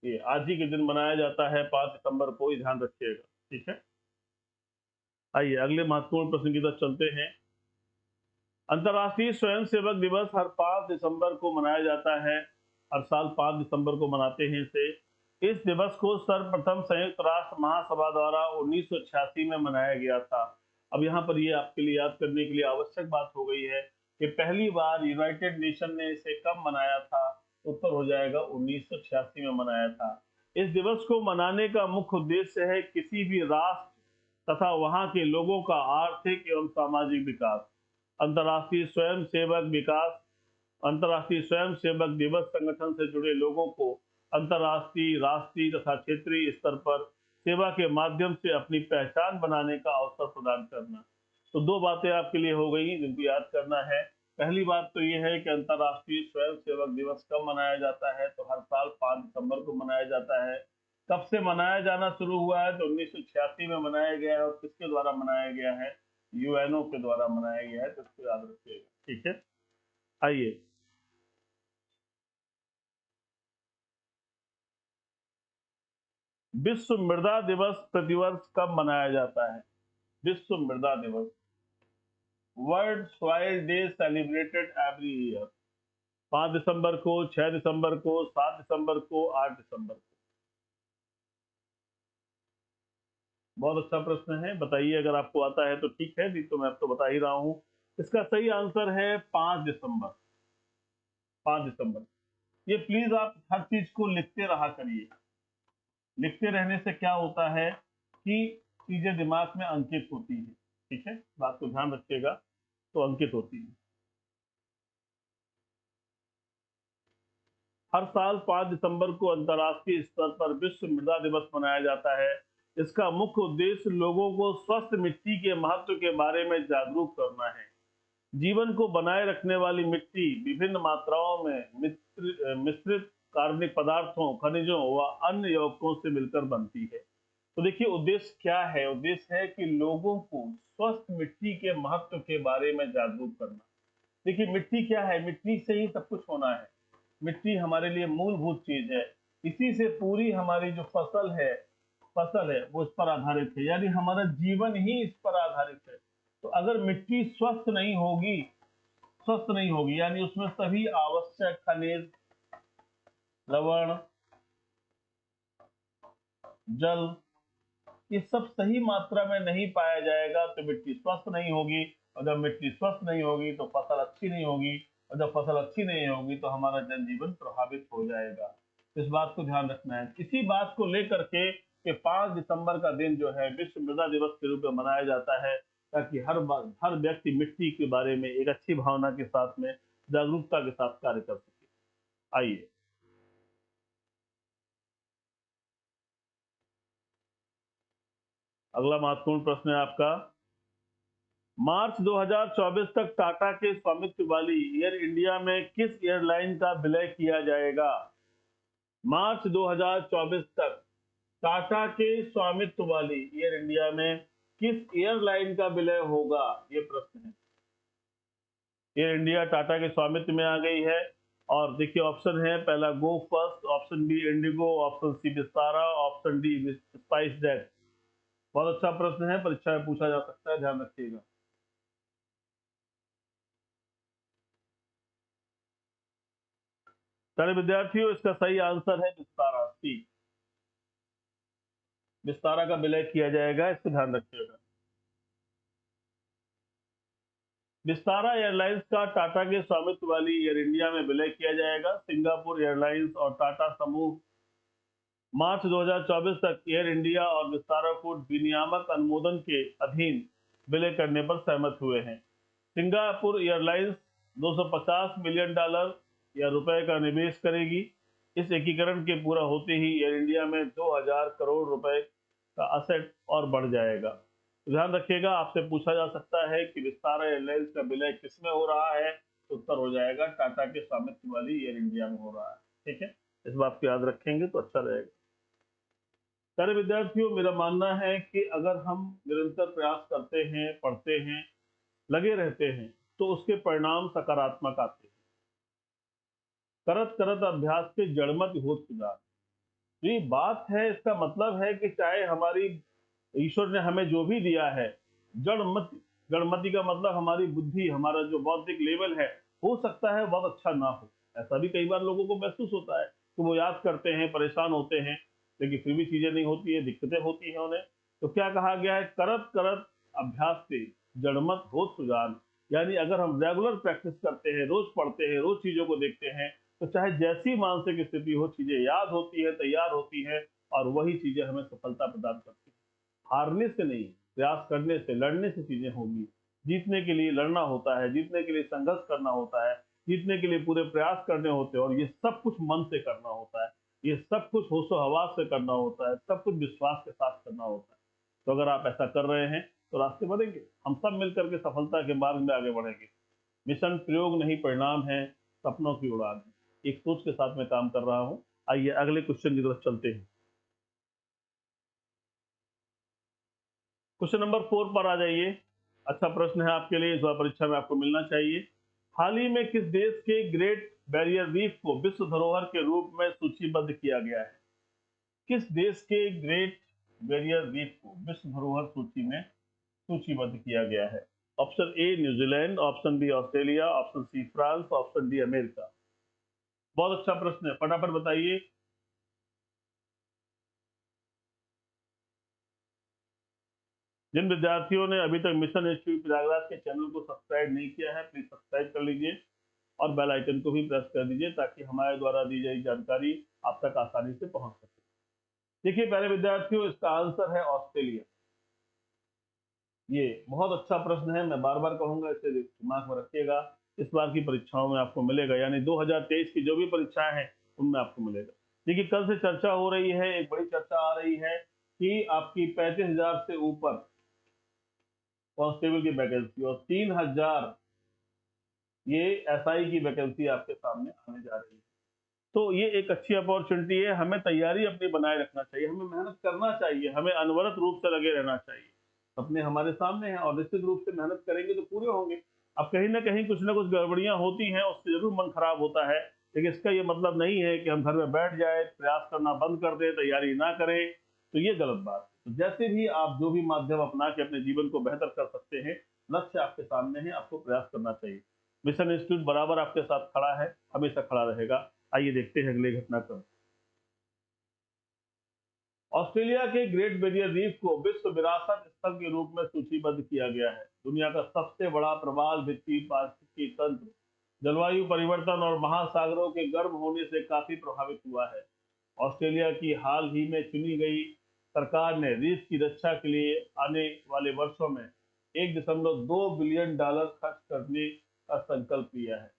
ये आज ही के दिन मनाया जाता है, 5 दिसंबर को ही ध्यान रखिएगा। ठीक है, आइए अगले महत्वपूर्ण प्रश्न की तरफ चलते हैं। अंतर्राष्ट्रीय स्वयंसेवक दिवस हर 5 दिसंबर को मनाया जाता है। हर साल 5 दिसंबर को मनाते हैं इसे। इस दिवस को सर्वप्रथम संयुक्त राष्ट्र महासभा द्वारा 1986 में मनाया गया था। अब यहाँ पर ये आपके लिए याद करने के लिए आवश्यक बात हो गई है कि पहली बार यूनाइटेड नेशन ने इसे कब मनाया था। उत्तर हो जाएगा 1986 में मनाया था। इस दिवस को मनाने का मुख्य उद्देश्य है किसी भी राष्ट्र तथा वहां के लोगों का आर्थिक एवं सामाजिक विकास। अंतर्राष्ट्रीय स्वयं सेवक विकास अंतर्राष्ट्रीय स्वयं सेवक दिवस संगठन से जुड़े लोगों को अंतर्राष्ट्रीय, राष्ट्रीय तथा क्षेत्रीय स्तर पर सेवा के माध्यम से अपनी पहचान बनाने का अवसर प्रदान करना। तो दो बातें आपके लिए हो गई जिनको याद करना है। पहली बात तो ये है कि अंतर्राष्ट्रीय स्वयं सेवक दिवस कब मनाया जाता है, तो हर साल 5 दिसंबर को मनाया जाता है। कब से मनाया जाना शुरू हुआ है, तो 1986 में मनाया गया है। और किसके द्वारा मनाया गया है? यूएनओ के द्वारा मनाया गया है, तो इसको याद रखिएगा। ठीक है, आइए विश्व मृदा दिवस प्रतिवर्ष कब मनाया जाता है? विश्व मृदा दिवस, world soil day celebrated every year. 5 दिसंबर को, 6 दिसंबर को, 7 दिसंबर को, 8 दिसंबर को। बहुत अच्छा प्रश्न है, बताइए अगर आपको आता है तो ठीक है, नहीं तो मैं आपको बता ही रहा हूं। इसका सही आंसर है 5 दिसंबर। 5 दिसंबर। ये प्लीज आप हर चीज को लिखते रहा करिए। लिखते रहने से क्या होता है कि चीजें दिमाग में अंकित होती है। ठीक है, बात को ध्यान रखिएगा, तो अंकित होती है। हर साल 5 दिसंबर को अंतर्राष्ट्रीय स्तर पर विश्व मृदा दिवस मनाया जाता है। इसका मुख्य उद्देश्य लोगों को स्वस्थ मिट्टी के महत्व के बारे में जागरूक करना है। जीवन को बनाए रखने वाली मिट्टी विभिन्न मात्राओं में मिश्रित कार्बनिक पदार्थों, खनिजों व अन्य यौगिकों से मिलकर बनती है। तो देखिए उद्देश्य क्या है? उद्देश्य है कि लोगों को स्वस्थ मिट्टी के महत्व के बारे में जागरूक करना। देखिए मिट्टी क्या है? मिट्टी से ही सब कुछ होना है। मिट्टी हमारे लिए मूलभूत चीज है। इसी से पूरी हमारी जो फसल है वो इस पर आधारित है, यानी हमारा जीवन ही इस पर आधारित है। तो अगर मिट्टी स्वस्थ नहीं होगी यानी उसमें सभी आवश्यक खनिज, लवण, जल, ये सब सही मात्रा में नहीं पाया जाएगा तो मिट्टी स्वस्थ नहीं होगी। और जब मिट्टी स्वस्थ नहीं होगी तो फसल अच्छी नहीं होगी। और जब फसल अच्छी नहीं होगी तो हमारा जनजीवन प्रभावित हो जाएगा। इस बात को ध्यान रखना है। इसी बात को लेकर के कि 5 दिसंबर का दिन जो है विश्व मृदा दिवस के रूप में मनाया जाता है, ताकि हर व्यक्ति मिट्टी के बारे में एक अच्छी भावना के साथ में, जागरूकता के साथ कार्य कर सके। आइए अगला महत्वपूर्ण प्रश्न है आपका। मार्च 2024 तक टाटा के स्वामित्व वाली एयर इंडिया में किस एयरलाइन का विलय किया जाएगा? मार्च 2024 तक टाटा के स्वामित्व वाली एयर इंडिया में किस एयरलाइन का विलय होगा? ये प्रश्न है। एयर इंडिया टाटा के स्वामित्व में आ गई है। और देखिए ऑप्शन है, पहला Go First, option B IndiGo, option C Vistara, option D SpiceJet. बहुत अच्छा प्रश्न है, परीक्षा में पूछा जा सकता है, ध्यान रखिएगा। सारे विद्यार्थियों, इसका सही आंसर है विस्तारा, सी। विस्तारा का विलय किया जाएगा, इसको ध्यान रखिएगा। विस्तारा एयरलाइंस का टाटा के स्वामित्व वाली एयर इंडिया में विलय किया जाएगा। सिंगापुर एयरलाइंस और टाटा समूह मार्च 2024 तक एयर इंडिया और विस्तारा को विनियामक अनुमोदन के अधीन विलय करने पर सहमत हुए हैं। सिंगापुर एयरलाइंस 250 मिलियन डॉलर या रुपए का निवेश करेगी। इस एकीकरण के पूरा होते ही एयर इंडिया में 2000 करोड़ रुपए का असेट और बढ़ जाएगा। तो ध्यान रखिएगा, आपसे पूछा जा सकता है कि विस्तारा एयरलाइंस का विलय किसमें हो रहा है, तो उत्तर हो जाएगा टाटा के स्वामित्व वाली एयर इंडिया में हो रहा है। ठीक है, इस बात को याद रखेंगे तो अच्छा रहेगा। सारे विद्यार्थियों, मेरा मानना है कि अगर हम निरंतर प्रयास करते हैं, पढ़ते हैं, लगे रहते हैं, तो उसके परिणाम सकारात्मक आते हैं। करत करत अभ्यास के जड़मत होत सुजान। तो ये बात है, इसका मतलब है कि चाहे हमारी ईश्वर ने हमें जो भी दिया है, जड़मति, जड़मति का मतलब हमारी बुद्धि, हमारा जो बौद्धिक लेवल है, हो सकता है बहुत अच्छा ना हो। ऐसा भी कई बार लोगों को महसूस होता है कि वो याद करते हैं, परेशान होते हैं, लेकिन फिर भी चीजें नहीं होती है, दिक्कतें होती हैं उन्हें। तो क्या कहा गया है, करत करत अभ्यास से जड़मत हो सुजान। यानी अगर हम रेगुलर प्रैक्टिस करते हैं, रोज पढ़ते हैं, रोज चीजों को देखते हैं, तो चाहे जैसी मानसिक स्थिति हो, चीजें याद होती है, तैयार होती है, और वही चीजें हमें सफलता प्रदान करती है। हारने से नहीं, प्रयास करने से, लड़ने से चीजें होंगी। जीतने के लिए लड़ना होता है, जीतने के लिए संघर्ष करना होता है, जीतने के लिए पूरे प्रयास करने होते हैं, और ये सब कुछ मन से करना होता है, ये सब कुछ होशो हवास से करना होता है, सब कुछ विश्वास के साथ करना होता है। तो अगर आप ऐसा कर रहे हैं तो रास्ते बढ़ेंगे, हम सब मिलकर के सफलता के मार्ग में आगे बढ़ेंगे। मिशन प्रयोग नहीं परिणाम है, सपनों की उड़ान है। एक सोच के साथ मैं काम कर रहा हूँ। आइए अगले क्वेश्चन की तरफ चलते हैं। क्वेश्चन नंबर 4 पर आ जाइए। अच्छा प्रश्न है आपके लिए, इस बार परीक्षा में आपको मिलना चाहिए। हाल ही में किस देश के ग्रेट बैरियर रीफ को विश्व धरोहर के रूप में सूचीबद्ध किया गया है? किस देश के ग्रेट बैरियर रीफ को विश्व धरोहर सूची में सूचीबद्ध किया गया है? Option A New Zealand, option B Australia, option C France, option D America. बहुत अच्छा प्रश्न है, फटाफट बताइए। जिन विद्यार्थियों ने अभी तक मिशन इंस्टीट्यूट प्रयागराज के चैनल को सब्सक्राइब नहीं किया है, प्लीज सब्सक्राइब कर लीजिए और बेल आइकन को भी प्रेस कर दीजिए, ताकि हमारे द्वारा दी गई जानकारी आप तक आसानी से पहुंच सके। देखिए पहले विद्यार्थियों, इसका आंसर है ऑस्ट्रेलिया। ये बहुत अच्छा प्रश्न है, मैं बार बार कहूंगा, इसे दिमाग में रखिएगा। इस बार की परीक्षाओं में आपको मिलेगा, यानी 2023 की जो भी परीक्षाएं हैं उनमें आपको मिलेगा। देखिए कल से चर्चा हो रही है, एक बड़ी चर्चा आ रही है कि आपकी 35,000 से ऊपर कांस्टेबल की वैकेंसी और 3,000 ये एसआई की वैकेंसी आपके सामने आने जा रही है। तो ये एक अच्छी अपॉर्चुनिटी है, हमें तैयारी अपनी बनाए रखना चाहिए, हमें मेहनत करना चाहिए, हमें अनवरत रूप से लगे रहना चाहिए। अपने हमारे सामने हैं और निश्चित रूप से मेहनत करेंगे तो पूरे होंगे। अब कहीं ना कुछ गड़बड़ियां होती हैं, उससे जरूर मन खराब होता है, लेकिन इसका ये मतलब नहीं है कि हम घर में बैठ जाए, प्रयास करना बंद कर दें, तैयारी ना करें, तो ये गलत बात है। तो जैसे भी आप जो भी माध्यम अपना के अपने जीवन को बेहतर कर सकते हैं, लक्ष्य आपके सामने है, आपको प्रयास करना चाहिए। मिशन इंस्टीट्यूट बराबर आपके साथ खड़ा है, हमेशा खड़ा रहेगा। आइए देखते हैं अगले घटनाक्रम। ऑस्ट्रेलिया के ग्रेट बैरियर रीफ को विश्व विरासत स्थल के रूप में सूचीबद्ध किया गया है। दुनिया का सबसे बड़ा प्रवाल भित्ति पारिस्थितिकी तंत्र जलवायु परिवर्तन और महासागरों के गर्म होने से काफी प्रभावित हुआ है। ऑस्ट्रेलिया की हाल ही में चुनी गई सरकार ने रीफ की रक्षा के लिए आने वाले वर्षों में 1.2 बिलियन डॉलर खर्च करने का संकल्प लिया है।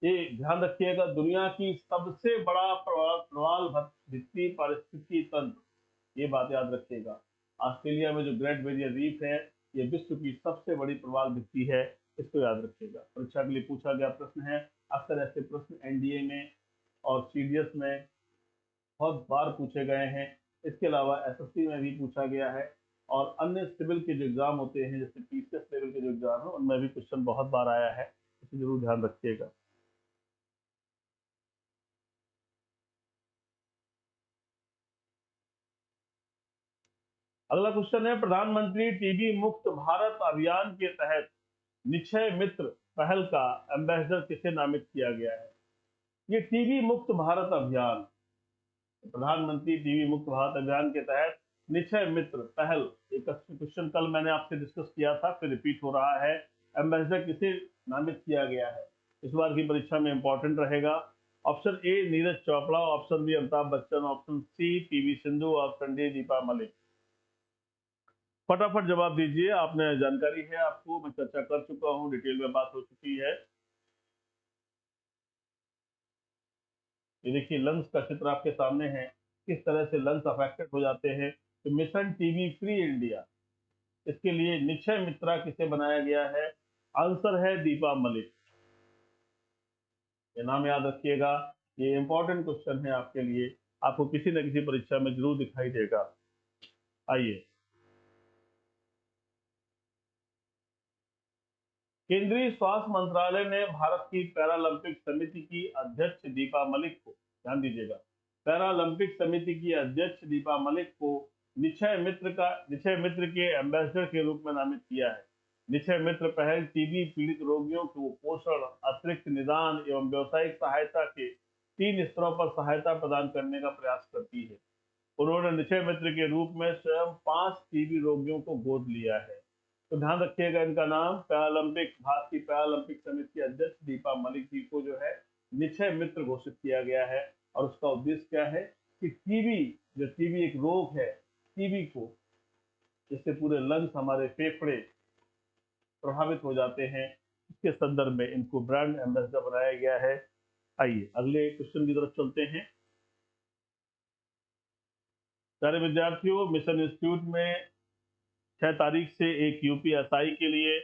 ये ध्यान रखिएगा, दुनिया की सबसे बड़ा प्रवाल भित्ति पारिस्थितिकी तंत्र, ये बात याद रखिएगा। ऑस्ट्रेलिया में जो ग्रेट बैरियर रीफ है, ये विश्व की सबसे बड़ी प्रवाल भित्ति है, इसको याद रखिएगा। परीक्षा के लिए पूछा गया प्रश्न है। अक्सर ऐसे प्रश्न एनडीए में और सीडीएस में बहुत बार पूछे गए हैं। इसके अलावा एसएससी में भी पूछा गया है, और अन्य सिविल के जो एग्जाम होते हैं, जैसे पीसीएस लेवल के जो एग्जाम है, उनमें भी क्वेश्चन बहुत बार आया है। इसे जरूर ध्यान रखिएगा। अगला क्वेश्चन है, प्रधानमंत्री टीबी मुक्त भारत अभियान के तहत निक्षय मित्र पहल का एम्बेसडर किसे नामित किया गया है? ये टीबी मुक्त भारत अभियान, प्रधानमंत्री टीबी मुक्त भारत अभियान के तहत निक्षय मित्र पहल, एक क्वेश्चन कल मैंने आपसे डिस्कस किया था, फिर रिपीट हो रहा है। एम्बेसडर किसे नामित किया गया है? इस बार की परीक्षा में इंपॉर्टेंट रहेगा। Option A Neeraj Chopra, option B Amitabh Bachchan, option C PV Sindhu, option D Deepa Malik. फटाफट जवाब दीजिए। आपने जानकारी है, आपको मैं चर्चा कर चुका हूं, डिटेल में बात हो चुकी है। ये देखिए लंग्स का चित्र आपके सामने है, किस तरह से लंग्स अफेक्टेड हो जाते हैं। तो मिशन टीबी फ्री इंडिया, इसके लिए निक्षय मित्रा किसे बनाया गया है? आंसर है दीपा मलिक। ये नाम याद रखिएगा, ये इंपॉर्टेंट क्वेश्चन है आपके लिए, आपको किसी न किसी परीक्षा में जरूर दिखाई देगा। आइए, केंद्रीय स्वास्थ्य मंत्रालय ने भारत की पैरालंपिक समिति की अध्यक्ष दीपा मलिक को, ध्यान दीजिएगा, पैरालंपिक समिति की अध्यक्ष दीपा मलिक को निक्षय मित्र के एम्बेसडर के रूप में नामित किया है। निक्षय मित्र पहल टीबी पीड़ित रोगियों को पोषण, अतिरिक्त निदान एवं व्यवसायिक सहायता के 3 स्तरों पर सहायता प्रदान करने का प्रयास करती है। उन्होंने निक्षय मित्र के रूप में स्वयं 5 टीबी रोगियों को गोद लिया है। तो ध्यान रखिएगा, इनका नाम भारत की पैरालंपिक समिति की अध्यक्ष दीपा मलिक जी को जो है निक्षय मित्र घोषित किया गया है। और उसका उद्देश्य क्या है कि टीबी एक रोग है, टीबी को, जिससे पूरे लंग्स, हमारे फेफड़े प्रभावित हो जाते हैं, इसके संदर्भ में इनको ब्रांड एम्बेसडर बनाया गया है। आइए अगले क्वेश्चन की तरफ चलते हैं। सारे विद्यार्थियों, मिशन इंस्टीट्यूट में 6 तारीख से एक यूपीएसआई के लिए,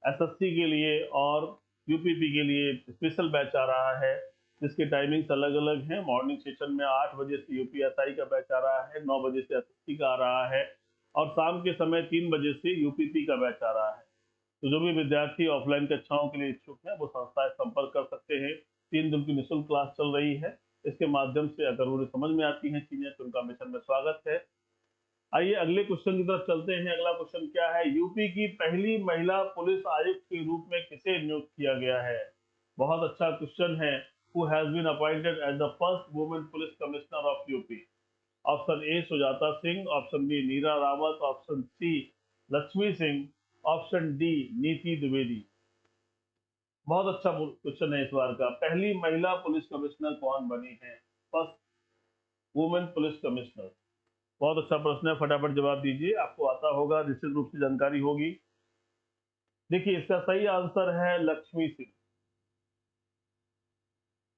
एसएससी के लिए और यूपीपी के लिए स्पेशल बैच आ रहा है, जिसके टाइमिंग्स अलग अलग हैं। मॉर्निंग सेशन में 8 बजे से यूपीएसआई का बैच आ रहा है, 9 बजे से एसएससी का आ रहा है, और शाम के समय 3 बजे से यूपीपी का बैच आ रहा है। तो जो भी विद्यार्थी ऑफलाइन कक्षाओं के लिए इच्छुक है, वो संस्थाएं संपर्क कर सकते हैं। 3 दिन की निःशुल्क क्लास चल रही है, इसके माध्यम से अगर उन्हें समझ में आती हैं चीजें तो उनका मिशन में स्वागत है। आइए अगले क्वेश्चन की तरफ चलते हैं। अगला क्वेश्चन क्या है? यूपी की पहली महिला पुलिस आयुक्त के रूप में किसे नियुक्त किया गया है? बहुत अच्छा क्वेश्चन है। Who has been appointed as the first women police commissioner of UP? Option A Sujata Singh, option B Neera Rawat, option C Lakshmi Singh, option D Niti Dwivedi. बहुत अच्छा क्वेश्चन है इस बार का। पहली महिला पुलिस कमिश्नर कौन बनी है? First women police commissioner. बहुत अच्छा प्रश्न है, फटाफट जवाब दीजिए, आपको आता होगा, निश्चित रूप से जानकारी होगी। देखिए इसका सही आंसर है लक्ष्मी सिंह।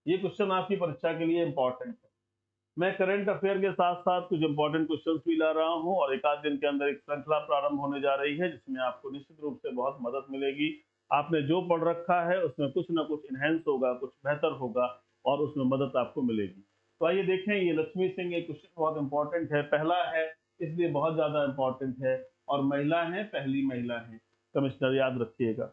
ये क्वेश्चन आपकी परीक्षा के लिए इंपॉर्टेंट है। मैं करंट अफेयर के साथ साथ कुछ इंपॉर्टेंट क्वेश्चंस भी ला रहा हूं, और एक आध दिन के अंदर एक श्रृंखला प्रारंभ होने जा रही है, जिसमें आपको निश्चित रूप से बहुत मदद मिलेगी। आपने जो पढ़ रखा है उसमें कुछ ना कुछ इनहेंस होगा, कुछ बेहतर होगा, और उसमें मदद आपको मिलेगी। तो आइए देखें, ये लक्ष्मी सिंह, एक क्वेश्चन बहुत इंपॉर्टेंट है, पहला है इसलिए बहुत ज्यादा इंपॉर्टेंट है, और महिला है, पहली महिला है कमिश्नर, याद रखिएगा।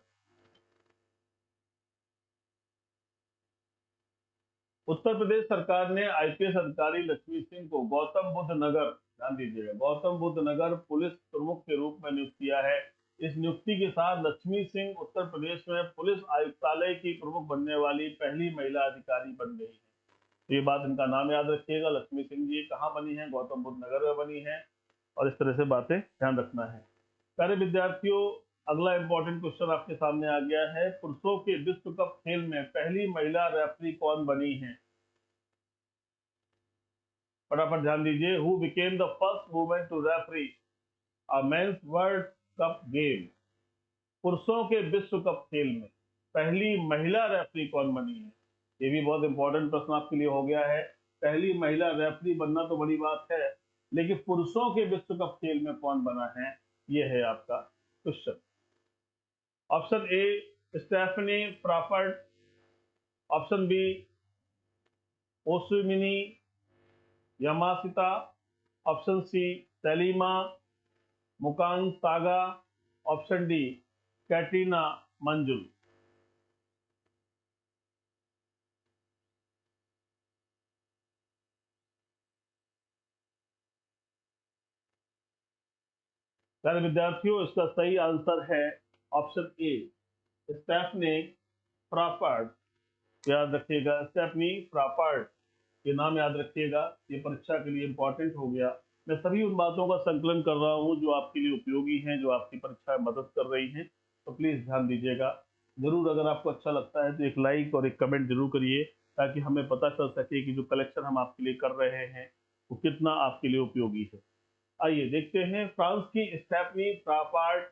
उत्तर प्रदेश सरकार ने आईपीएस अधिकारी लक्ष्मी सिंह को गौतम बुद्ध नगर, ध्यान दीजिएगा, गौतम बुद्ध नगर पुलिस प्रमुख के रूप में नियुक्त किया है। इस नियुक्ति के साथ लक्ष्मी सिंह उत्तर प्रदेश में पुलिस आयुक्तालय की प्रमुख बनने वाली पहली महिला अधिकारी बन गई है। तो ये बात, इनका नाम याद रखिएगा, लक्ष्मी सिंह जी कहाँ बनी है? गौतम बुद्ध नगर में बनी है। और इस तरह से बातें ध्यान रखना है। प्यारे विद्यार्थियों, अगला इंपॉर्टेंट क्वेश्चन आपके सामने आ गया है। पुरुषों के विश्व कप खेल में पहली महिला रेफरी कौन बनी है? फटाफट ध्यान दीजिए। Who became the first women to referee a men's world cup game? पुरुषों के विश्व कप खेल में पहली महिला रेफरी कौन बनी है? ये भी बहुत इंपॉर्टेंट प्रश्न आपके लिए हो गया है। पहली महिला रेफरी बनना तो बड़ी बात है, लेकिन पुरुषों के विश्व कप खेल में कौन बना है, ये है आपका question. Option A Stephanie Frappart, option B Yoshimi Yamashita, option C Salima Mukansanga, option D Katrina मंजुल। प्यारे विद्यार्थियों, इसका सही आंसर है ऑप्शन ए, स्टेफनी फ्रापर्ड। याद रखिएगा, स्टेफनी फ्रापर्ड, ये नाम याद रखिएगा, ये परीक्षा के लिए इंपॉर्टेंट हो गया। मैं सभी उन बातों का संकलन कर रहा हूँ जो आपके लिए उपयोगी हैं, जो आपकी परीक्षा में मदद कर रही हैं, तो प्लीज ध्यान दीजिएगा। जरूर अगर आपको अच्छा लगता है तो एक लाइक और एक कमेंट जरूर करिए, ताकि हमें पता चल सके कि जो कलेक्शन हम आपके लिए कर रहे हैं वो कितना आपके लिए उपयोगी है। आइए देखते हैं, फ्रांस की स्टेफनी फ्रापार्ड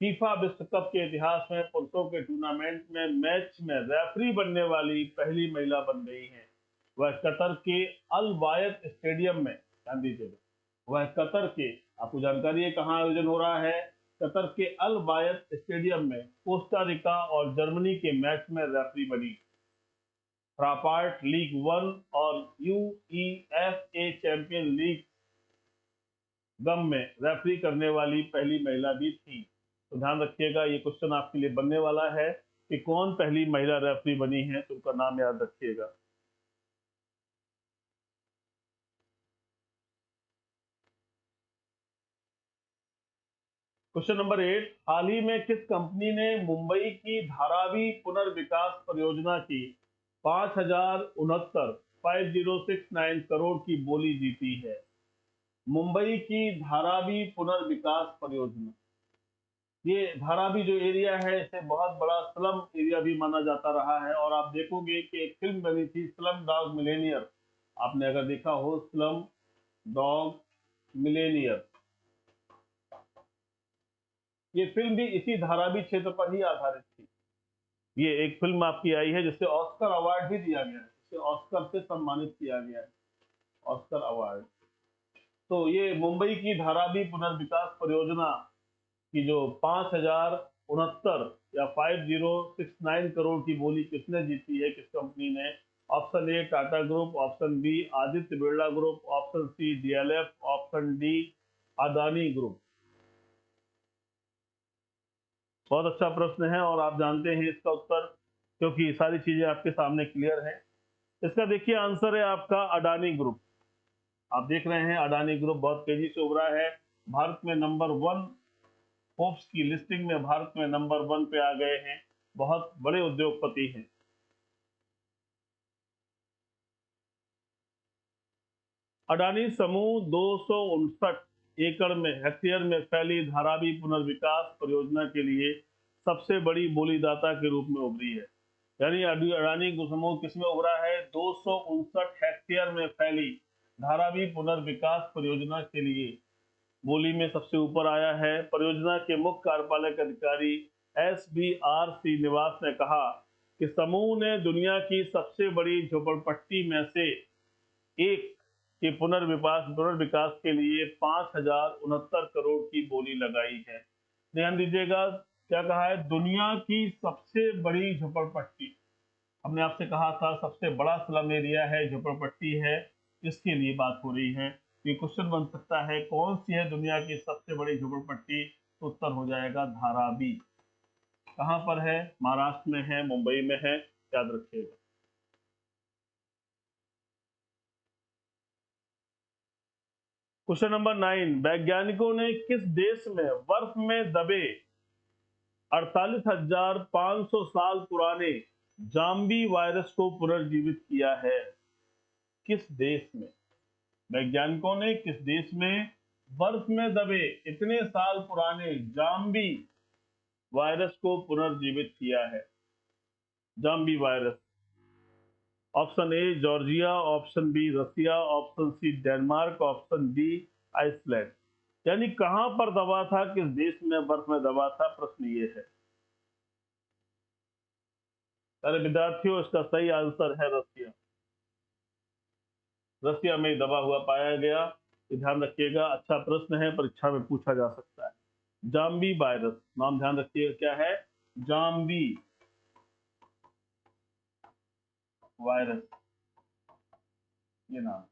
फीफा विश्व कप के इतिहास में पुरुषों के टूर्नामेंट में मैच में रेफरी बनने वाली पहली महिला बन गई हैं। वह कतर के अल वायद स्टेडियम में, ध्यान दीजिएगा, वह कतर के, आपको जानकारी है कहाँ आयोजन हो रहा है, कतर के अल वायद स्टेडियम में कोस्टा रिका और जर्मनी के मैच में रेफरी बनी। फ्रापार्ट लीग वन और यूईएफए चैंपियन लीग गम में रेफरी करने वाली पहली महिला भी थी। तो ध्यान रखिएगा, ये क्वेश्चन आपके लिए बनने वाला है कि कौन पहली महिला रेफरी बनी है, तो उनका नाम याद रखिएगा। क्वेश्चन नंबर 8, हाल ही में किस कंपनी ने मुंबई की धारावी पुनर्विकास परियोजना की 5069 5069 करोड़ की बोली जीती है? मुंबई की धारावी पुनर्विकास परियोजना, ये धारावी जो एरिया है इसे बहुत बड़ा स्लम एरिया भी माना जाता रहा है, और आप देखोगे कि एक फिल्म बनी थी स्लम डॉग मिलेनियर, आपने अगर देखा हो स्लम डॉग मिलेनियर, ये फिल्म भी इसी धारावी क्षेत्र पर ही आधारित थी। ये एक फिल्म आपकी आई है जिसे ऑस्कर अवार्ड भी दिया गया है, जिसे ऑस्कर से सम्मानित किया गया है, ऑस्कर अवार्ड। तो ये मुंबई की धारावी पुनर्विकास परियोजना की जो 5069 या 5069 करोड़ की बोली किसने जीती है, किस कंपनी ने? Option A Tata group, option B Aditya Birla group, option C DLF, option D Adani group. बहुत अच्छा प्रश्न है और आप जानते हैं इसका उत्तर, क्योंकि सारी चीजें आपके सामने क्लियर है। इसका देखिए आंसर है आपका अडानी ग्रुप। आप देख रहे हैं अडानी ग्रुप बहुत तेजी से उभरा है, भारत में नंबर वन, फोर्ब्स की लिस्टिंग में भारत में नंबर वन पे आ गए हैं, बहुत बड़े उद्योगपति हैं। अडानी समूह 259 एकड़ में हेक्टेयर में फैली धारावी पुनर्विकास परियोजना के लिए सबसे बड़ी बोलीदाता के रूप में उभरी है। यानी अडानी समूह किसमें उभरा है? 259 हेक्टेयर में फैली धारावी पुनर्विकास परियोजना के लिए बोली में सबसे ऊपर आया है। परियोजना के मुख्य कार्यपालक अधिकारी SBR श्रीनिवास ने कहा कि समूह ने दुनिया की सबसे बड़ी झोपड़पट्टी में से एक के पुनर्विकास के लिए 5069 करोड़ की बोली लगाई है। ध्यान दीजिएगा, क्या कहा है? दुनिया की सबसे बड़ी झोपड़पट्टी, हमने आपसे कहा था सबसे बड़ा स्लम एरिया है, झोपड़पट्टी है, इसके लिए बात हो रही है। ये क्वेश्चन बन सकता है कौन सी है दुनिया की सबसे बड़ी झोपड़पट्टी, तो उत्तर हो जाएगा धारावी। कहां पर है? महाराष्ट्र में है, मुंबई में है, याद रखिएगा। क्वेश्चन नंबर 9, वैज्ञानिकों ने किस देश में बर्फ में दबे 48,500 साल पुराने जाम्बी वायरस को पुनर्जीवित किया है? किस देश में? वैज्ञानिकों ने किस देश में बर्फ में दबे इतने साल पुराने जाम्बी वायरस को पुनर्जीवित किया है? Zombie virus, option A Georgia, option B Russia, option C Denmark, option D Iceland. यानी कहां पर दबा था, किस देश में बर्फ में दबा था, प्रश्न ये है। अरे विद्यार्थियों, इसका सही आंसर है रसिया। रसिया में दबा हुआ पाया गया, ये ध्यान रखिएगा, अच्छा प्रश्न है, परीक्षा में पूछा जा सकता है। जाम्बी वायरस, नाम ध्यान रखिएगा क्या है? जाम्बी वायरस, ये नाम,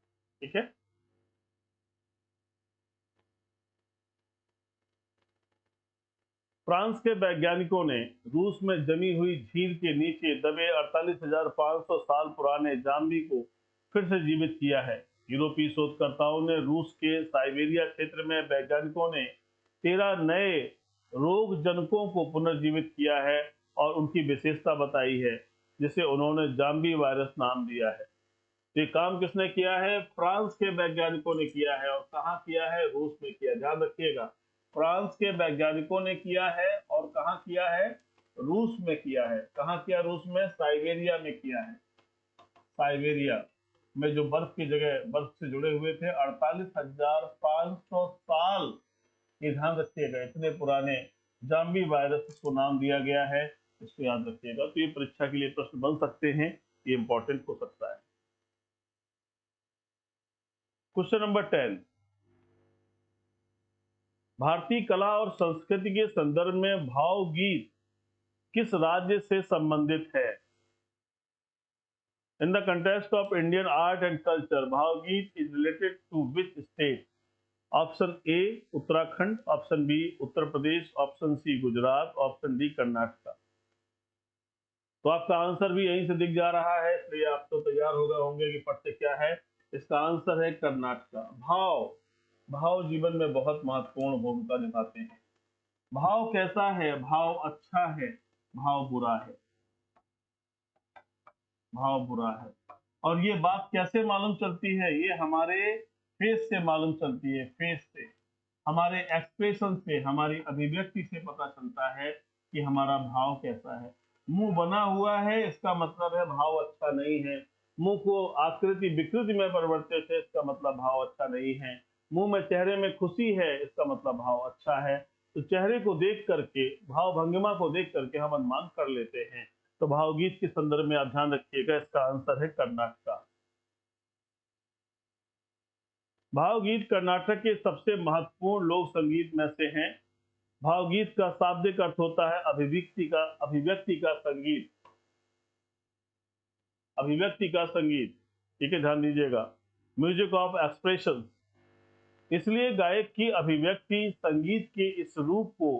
ठीक है। फ्रांस के वैज्ञानिकों ने रूस में जमी हुई झील के नीचे दबे 48,500 साल पुराने जाम्बी को फिर से जीवित किया है। यूरोपीय शोधकर्ताओं ने रूस के साइबेरिया क्षेत्र में वैज्ञानिकों ने 13 नए रोग जनकों को पुनर्जीवित किया है और उनकी विशेषता बताई है, जिसे उन्होंने जाम्बी वायरस नाम दिया है। ये काम किसने किया है? फ्रांस के वैज्ञानिकों ने किया है। और कहाँ किया है? रूस में किया। ध्यान रखिएगा, फ्रांस के वैज्ञानिकों ने किया है और कहाँ किया है? रूस में किया है। कहाँ किया? रूस में साइबेरिया में किया है। साइबेरिया में जो बर्फ की जगह बर्फ से जुड़े हुए थे 48,500 साल। ये ध्यान रखिएगा, इतने पुराने जाम्बी वायरस इसको नाम दिया गया है, इसको याद रखिएगा। तो ये परीक्षा के लिए प्रश्न बन सकते हैं, ये इंपॉर्टेंट हो सकता है। क्वेश्चन नंबर 10, भारतीय कला और संस्कृति के संदर्भ में भावगीत किस राज्य से संबंधित है? In the context of Indian art and culture, Bhavgeet is related to which state? Option A Uttarakhand, option B Uttar Pradesh, option C Gujarat, option D Karnataka. तो आपका आंसर भी यहीं से दिख जा रहा है, इसलिए आप तो तैयार हो गए होंगे कि पढ़ते क्या है। इसका आंसर है कर्नाटक। भाव, भाव जीवन में बहुत महत्वपूर्ण भूमिका निभाते हैं। भाव कैसा है? भाव अच्छा है, भाव बुरा है, भाव बुरा है। और ये बात कैसे मालूम चलती है? ये हमारे फेस से मालूम चलती है, फेस से, हमारे एक्सप्रेशन से, हमारी अभिव्यक्ति से पता चलता है कि हमारा भाव कैसा है। मुंह बना हुआ है, इसका मतलब है भाव अच्छा नहीं है। मुंह को आकृति विकृति में परिवर्तित है, इसका मतलब भाव अच्छा नहीं है। मुंह में, चेहरे में खुशी है, इसका मतलब भाव अच्छा है। तो चेहरे को देख करके, भाव भंगिमा को देख करके हम अनुमान कर लेते हैं। तो भावगीत के संदर्भ में आप ध्यान रखिएगा, इसका आंसर है कर्नाटक। भावगीत कर्नाटक के सबसे महत्वपूर्ण लोक संगीत में से हैं। भावगीत का शाब्दिक अर्थ होता है अभिव्यक्ति का संगीत, अभिव्यक्ति का संगीत। ठीक है, ध्यान दीजिएगा, म्यूजिक ऑफ एक्सप्रेशन। इसलिए गायक की अभिव्यक्ति संगीत के इस रूप को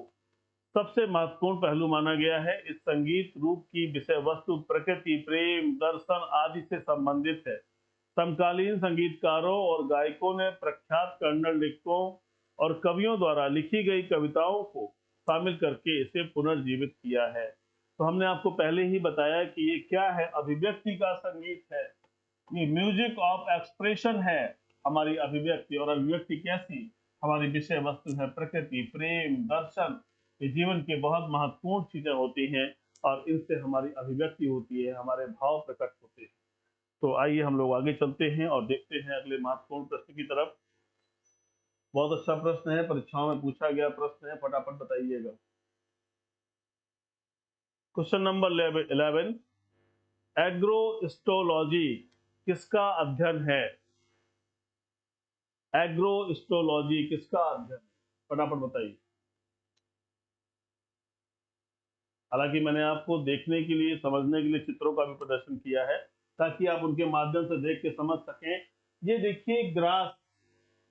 सबसे महत्वपूर्ण पहलू माना गया है। इस संगीत रूप की विषय वस्तु प्रकृति, प्रेम, दर्शन आदि से संबंधित है। समकालीन संगीतकारों और गायकों ने प्रख्यात कन्नड़ लेखकों और कवियों द्वारा लिखी गई कविताओं को शामिल करके इसे पुनर्जीवित किया है। तो हमने आपको पहले ही बताया कि ये क्या है? अभिव्यक्ति का संगीत है, ये म्यूजिक ऑफ एक्सप्रेशन है, हमारी अभिव्यक्ति। और अभिव्यक्ति कैसी? हमारी विषय वस्तु है प्रकृति, प्रेम, दर्शन। ये जीवन के बहुत महत्वपूर्ण चीजें होती हैं और इनसे हमारी अभिव्यक्ति होती है, हमारे भाव प्रकट होते हैं। तो आइए हम लोग आगे चलते हैं और देखते हैं अगले महत्वपूर्ण प्रश्न की तरफ। बहुत अच्छा प्रश्न है, परीक्षाओं में पूछा गया प्रश्न है, फटाफट बताइएगा। क्वेश्चन नंबर 11, एग्रोस्टोलॉजी किसका अध्ययन है? एग्रोस्टोलॉजी किसका अध्ययन? फटाफट बताइए। हालांकि मैंने आपको देखने के लिए, समझने के लिए चित्रों का भी प्रदर्शन किया है, ताकि आप उनके माध्यम से देख के समझ सकें। ये देखिए, ग्रास,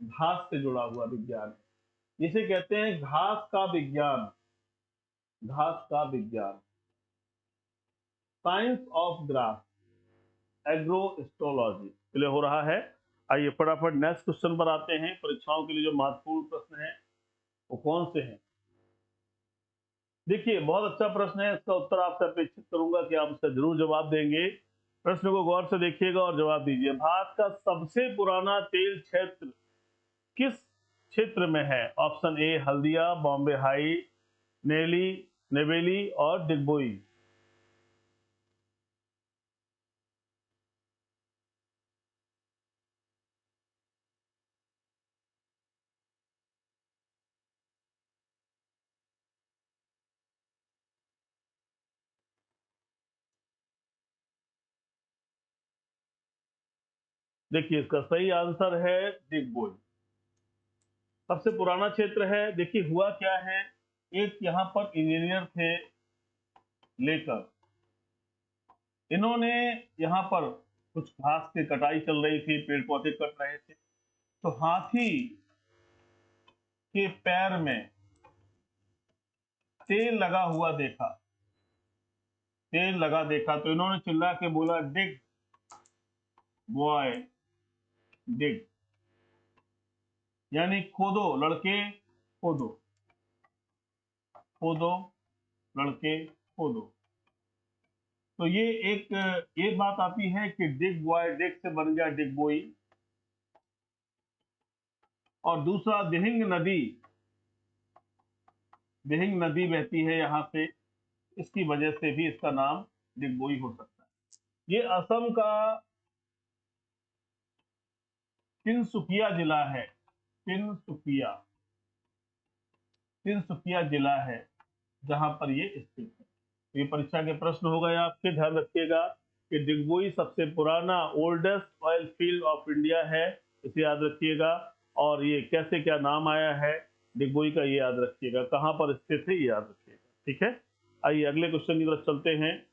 घास से जुड़ा हुआ विज्ञान है, इसे कहते हैं घास का विज्ञान, घास का विज्ञान, science of grass, agrostology. Clear हो रहा है? आइए फटाफट नेक्स्ट क्वेश्चन पर आते हैं। परीक्षाओं के लिए जो महत्वपूर्ण प्रश्न है वो कौन से हैं? देखिए, बहुत अच्छा प्रश्न है, इसका उत्तर आपसे अपेक्षित करूंगा कि आप इसका जरूर जवाब देंगे। प्रश्न को गौर से देखिएगा और जवाब दीजिए। भारत का सबसे पुराना तेल क्षेत्र किस क्षेत्र में है? Option A Haldia, Bombay high, Neli, Neyveli और डिगबोई। देखिए, इसका सही आंसर है डिगबोई। सबसे पुराना क्षेत्र है। देखिए हुआ क्या है, एक यहाँ पर इंजीनियर थे लेकर, इन्होंने यहाँ पर कुछ घास की कटाई चल रही थी, पेड़ पौधे कट रहे थे, तो हाथी के पैर में तेल लगा हुआ देखा, तेल लगा देखा, तो इन्होंने चिल्ला के बोला डिग बॉय डिग, यानी खोदो लड़के खोदो। खोदो, लड़के खोदो। तो ये एक बात आती है कि डिग बॉय, डिग से बन गया डिग बोई। और दूसरा दिहिंग नदी बहती है यहाँ से, इसकी वजह से भी इसका नाम डिगबोई हो सकता है। ये असम का तिनसुकिया जिला है। तिनसुकिया तिनसुकिया जिला है जहां पर ये स्थित है। ये परीक्षा के प्रश्न हो गए आपके, ध्यान रखिएगा कि डिगबोई सबसे पुराना oldest oil field of India है, इसे याद रखिएगा। और ये कैसे क्या नाम आया है डिगबोई का, ये याद रखिएगा। कहां पर स्थित है ये याद रखिएगा, ठीक है। आइए अगले क्वेश्चन की तरफ चलते हैं।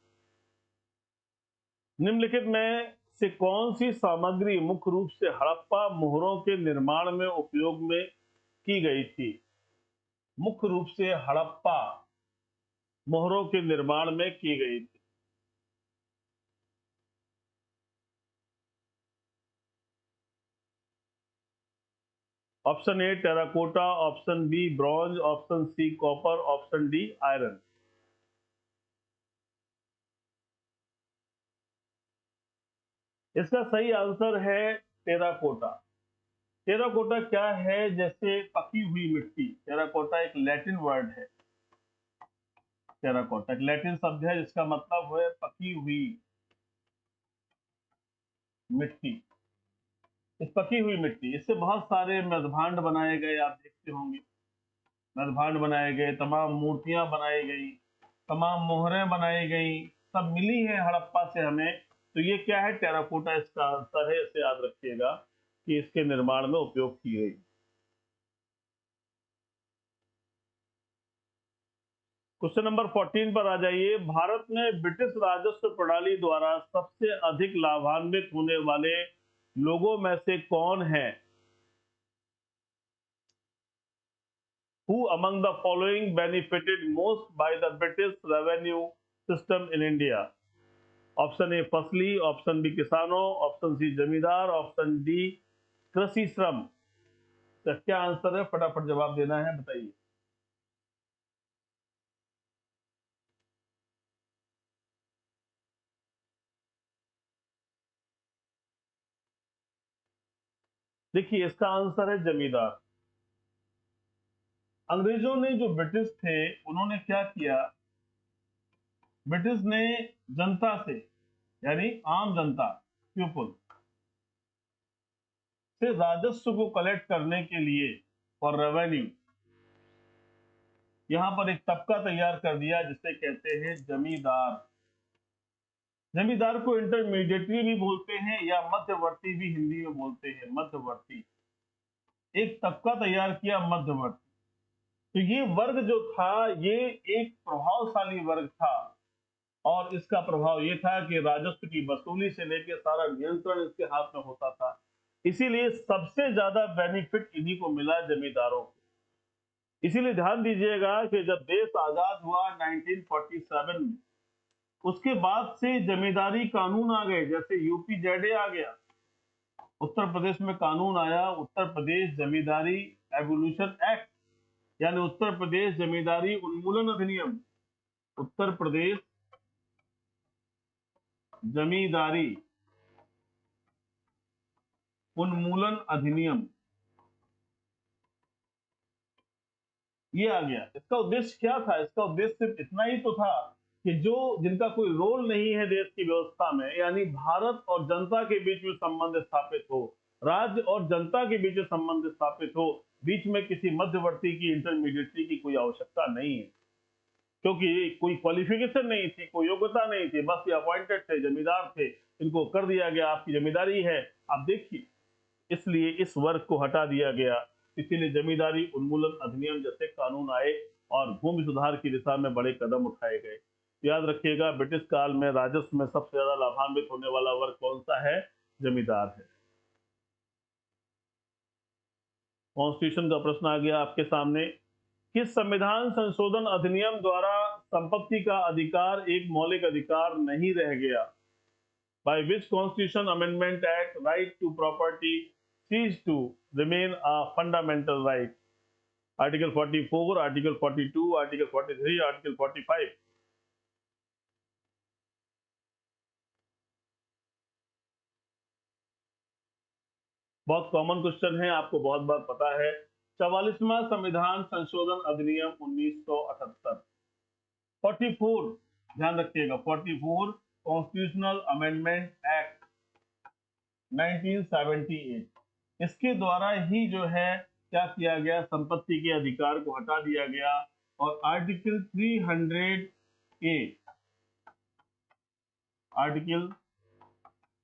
निम्नलिखित में से कौन सी सामग्री मुख्य रूप से हड़प्पा मोहरों के निर्माण में उपयोग में की गई थी? मुख्य रूप से हड़प्पा मोहरों के निर्माण में की गई थी। Option A terracotta, option B bronze, option C copper, option D iron. इसका सही आंसर है टेराकोटा। टेराकोटा क्या है? जैसे पकी हुई मिट्टी। टेराकोटा एक लैटिन वर्ड है। टेराकोटा एक लैटिन शब्द है जिसका मतलब है पकी हुई मिट्टी। इस पकी हुई मिट्टी, इससे बहुत सारे मृदभांड बनाए गए, आप देखते होंगे। मृदभांड बनाए गए, तमाम मूर्तियां बनाई गई, तमाम मोहरें बनाई गई, सब मिली है हड़प्पा से हमें। तो ये क्या है? टेराकोटा इसका आंसर है, इसे याद रखिएगा कि इसके निर्माण में उपयोग की गई। क्वेश्चन नंबर 14 पर आ जाइए। भारत में ब्रिटिश राजस्व प्रणाली द्वारा सबसे अधिक लाभान्वित होने वाले लोगों में से कौन है? Who among the following benefited most by the British revenue system in India? Option A फसली, ऑप्शन बी किसानों, ऑप्शन सी जमींदार, ऑप्शन डी कृषि श्रम। तो क्या आंसर है? फटाफट जवाब देना है, बताइए। देखिए इसका आंसर है जमींदार। अंग्रेजों ने, जो ब्रिटिश थे, उन्होंने क्या किया? ब्रिटिश ने जनता से, यानी आम जनता, पीपुल से राजस्व को कलेक्ट करने के लिए, फॉर रेवेन्यू, यहां पर एक तबका तैयार कर दिया जिसे कहते हैं जमींदार। जमींदार को इंटरमीडिएटरी भी बोलते हैं या मध्यवर्ती भी हिंदी में बोलते हैं, मध्यवर्ती। एक तबका तैयार किया, मध्यवर्ती। तो ये वर्ग जो था, ये एक प्रभावशाली वर्ग था। और इसका प्रभाव ये था कि राजस्व की वसूली से लेकर सारा नियंत्रण इसके हाथ में होता था। इसीलिए सबसे ज्यादा बेनिफिट इन्हीं को मिला, जमींदारों को। इसीलिए ध्यान दीजिएगा कि जब देश आजाद हुआ 1947 में, उसके बाद से जमींदारी कानून आ गए, जैसे यूपी जेडे आ गया, उत्तर प्रदेश में कानून आया, उत्तर प्रदेश जमींदारी एवोल्यूशन एक्ट, यानी उत्तर प्रदेश जमींदारी उन्मूलन अधिनियम। उत्तर प्रदेश जमींदारी उन्मूलन अधिनियम, ये आ गया। इसका उद्देश्य क्या था? इसका उद्देश्य सिर्फ इतना ही तो था कि जो जिनका कोई रोल नहीं है देश की व्यवस्था में, यानी भारत और जनता के बीच में संबंध स्थापित हो, राज्य और जनता के बीच में संबंध स्थापित हो, बीच में किसी मध्यवर्ती की, इंटरमीडिएटरी की कोई आवश्यकता नहीं है। क्योंकि कोई क्वालिफिकेशन नहीं थी, कोई योग्यता नहीं थी, बस ये अपॉइंटेड थे, जमींदार थे, इनको कर दिया गया आपकी जमींदारी है, आप देखिए। इसलिए इस वर्ग को हटा दिया गया। इसीलिए जमींदारी उन्मूलन अधिनियम जैसे कानून आए और भूमि सुधार की दिशा में बड़े कदम उठाए गए। याद रखिएगा, ब्रिटिश काल में राजस्व में सबसे ज्यादा लाभान्वित होने वाला वर्ग कौन सा है? जमींदार है। कॉन्स्टिट्यूशन का प्रश्न आ गया आपके सामने। किस संविधान संशोधन अधिनियम द्वारा संपत्ति का अधिकार एक मौलिक अधिकार नहीं रह गया? By which constitution amendment act right to property ceased to remain a fundamental right? Article 44, article 42, article 43, article 45। बहुत कॉमन क्वेश्चन है, आपको बहुत बार पता है। 44वां संविधान संशोधन अधिनियम 1978। 44, ध्यान रखिएगा, 44 कॉन्स्टिट्यूशनल अमेंडमेंट एक्ट 1978। इसके द्वारा ही जो है क्या किया गया, संपत्ति के अधिकार को हटा दिया गया और आर्टिकल 300 ए, आर्टिकल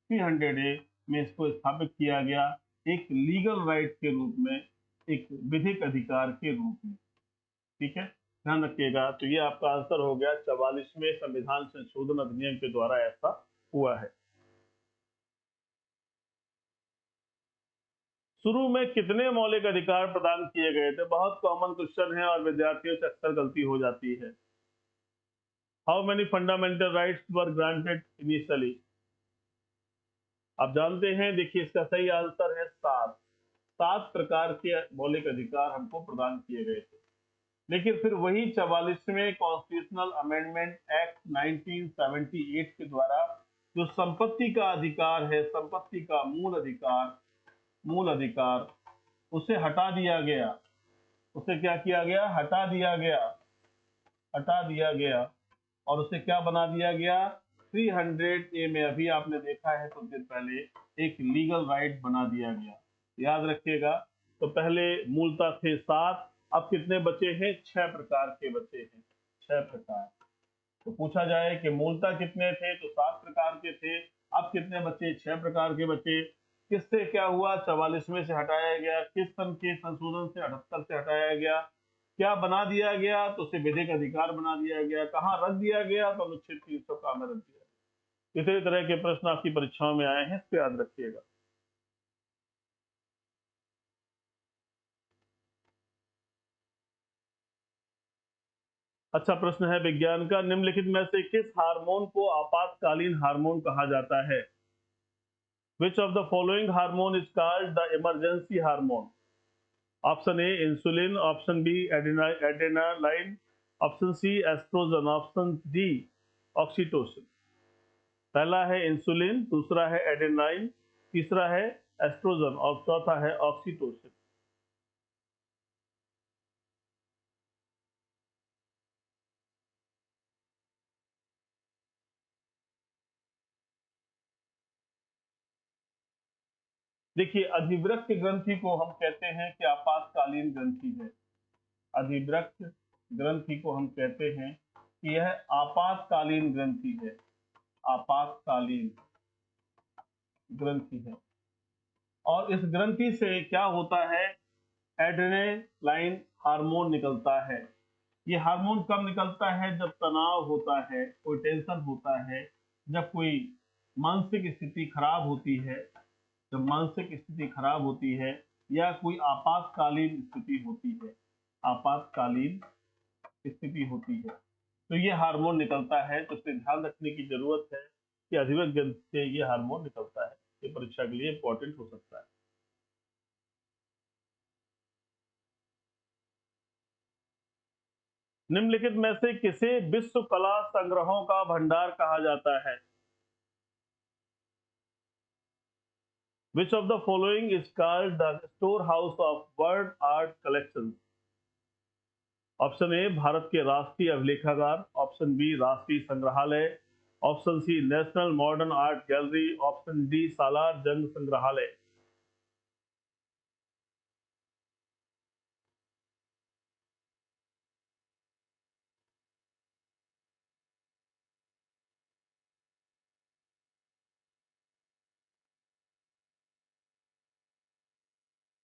300 ए में इसको स्थापित किया गया एक लीगल राइट के रूप में, एक विधिक अधिकार के रूप में। ठीक है, ध्यान रखिएगा। तो ये आपका आंसर हो गया, 44वें संविधान संशोधन अधिनियम के द्वारा ऐसा हुआ है। शुरू में कितने मौलिक अधिकार प्रदान किए गए थे? बहुत कॉमन क्वेश्चन है और विद्यार्थियों से अक्सर गलती हो जाती है। How many fundamental rights were granted initially? आप जानते हैं, देखिए इसका सही आंसर है 7। 7 प्रकार के मौलिक अधिकार हमको प्रदान किए गए थे। लेकिन फिर वही 44वें कॉन्स्टिट्यूशनल अमेंडमेंट एक्ट 1978 के द्वारा जो संपत्ति का अधिकार है, संपत्ति का मूल अधिकार उसे हटा दिया गया। उसे क्या किया गया? हटा दिया गया और उसे क्या बना दिया गया? 300 ए में अभी आपने देखा है कुछ दिन पहले, एक लीगल राइट बना दिया गया। याद रखिएगा। तो पहले मूलतः थे 7, अब कितने बचे हैं? 6 प्रकार के बचे हैं, 6 प्रकार। तो पूछा जाए कि मूलतः कितने थे, तो 7 प्रकार के थे। अब कितने बचे? 6 प्रकार के बचे। किससे क्या हुआ? 44वें से हटाया गया। किस सन के संशोधन से? 78 से हटाया गया। क्या बना दिया गया? तो उसे विधिक अधिकार बना दिया गया। कहाँ रख दिया गया? तो अनुच्छेद 300 का में रख दिया गया। इसी तरह के प्रश्न आपकी परीक्षाओं में आए हैं, इस पे याद रखिएगा। अच्छा प्रश्न है विज्ञान का, निम्नलिखित में से किस हार्मोन को आपातकालीन हार्मोन कहा जाता है? Which of the following hormone is called the emergency hormone? Option A insulin, option B adrenaline, option C oestrogen, option D oxytocin. पहला है इंसुलिन, दूसरा है एड्रेनालाइन, तीसरा है एस्ट्रोजन और चौथा है ऑक्सीटोसिन। देखिए अधिवृक्क ग्रंथि को हम कहते हैं कि आपातकालीन ग्रंथि है। अधिवृक्क ग्रंथि को हम कहते हैं कि यह आपातकालीन ग्रंथि है, आपातकालीन ग्रंथि है। और इस ग्रंथि से क्या होता है? एड्रेनालाइन हार्मोन निकलता है। ये हार्मोन कब निकलता है? जब तनाव होता है, कोई टेंशन होता है, जब कोई मानसिक स्थिति खराब होती है, जब मानसिक स्थिति खराब होती है या कोई आपातकालीन स्थिति होती है, आपातकालीन स्थिति होती है, तो ये हार्मोन निकलता है। तो इसे ध्यान रखने की जरूरत है कि अधिवृक्क ग्रंथि से ये हार्मोन निकलता है। ये परीक्षा के लिए इंपॉर्टेंट हो सकता है। निम्नलिखित में से किसे विश्व कला संग्रहों का भंडार कहा जाता है? Which of the following is called the storehouse of world art collections? Option A Bharat के राष्ट्रीय अभिलेखागार, ऑप्शन बी राष्ट्रीय संग्रहालय, option C national modern art gallery, option D Salar Jung संग्रहालय।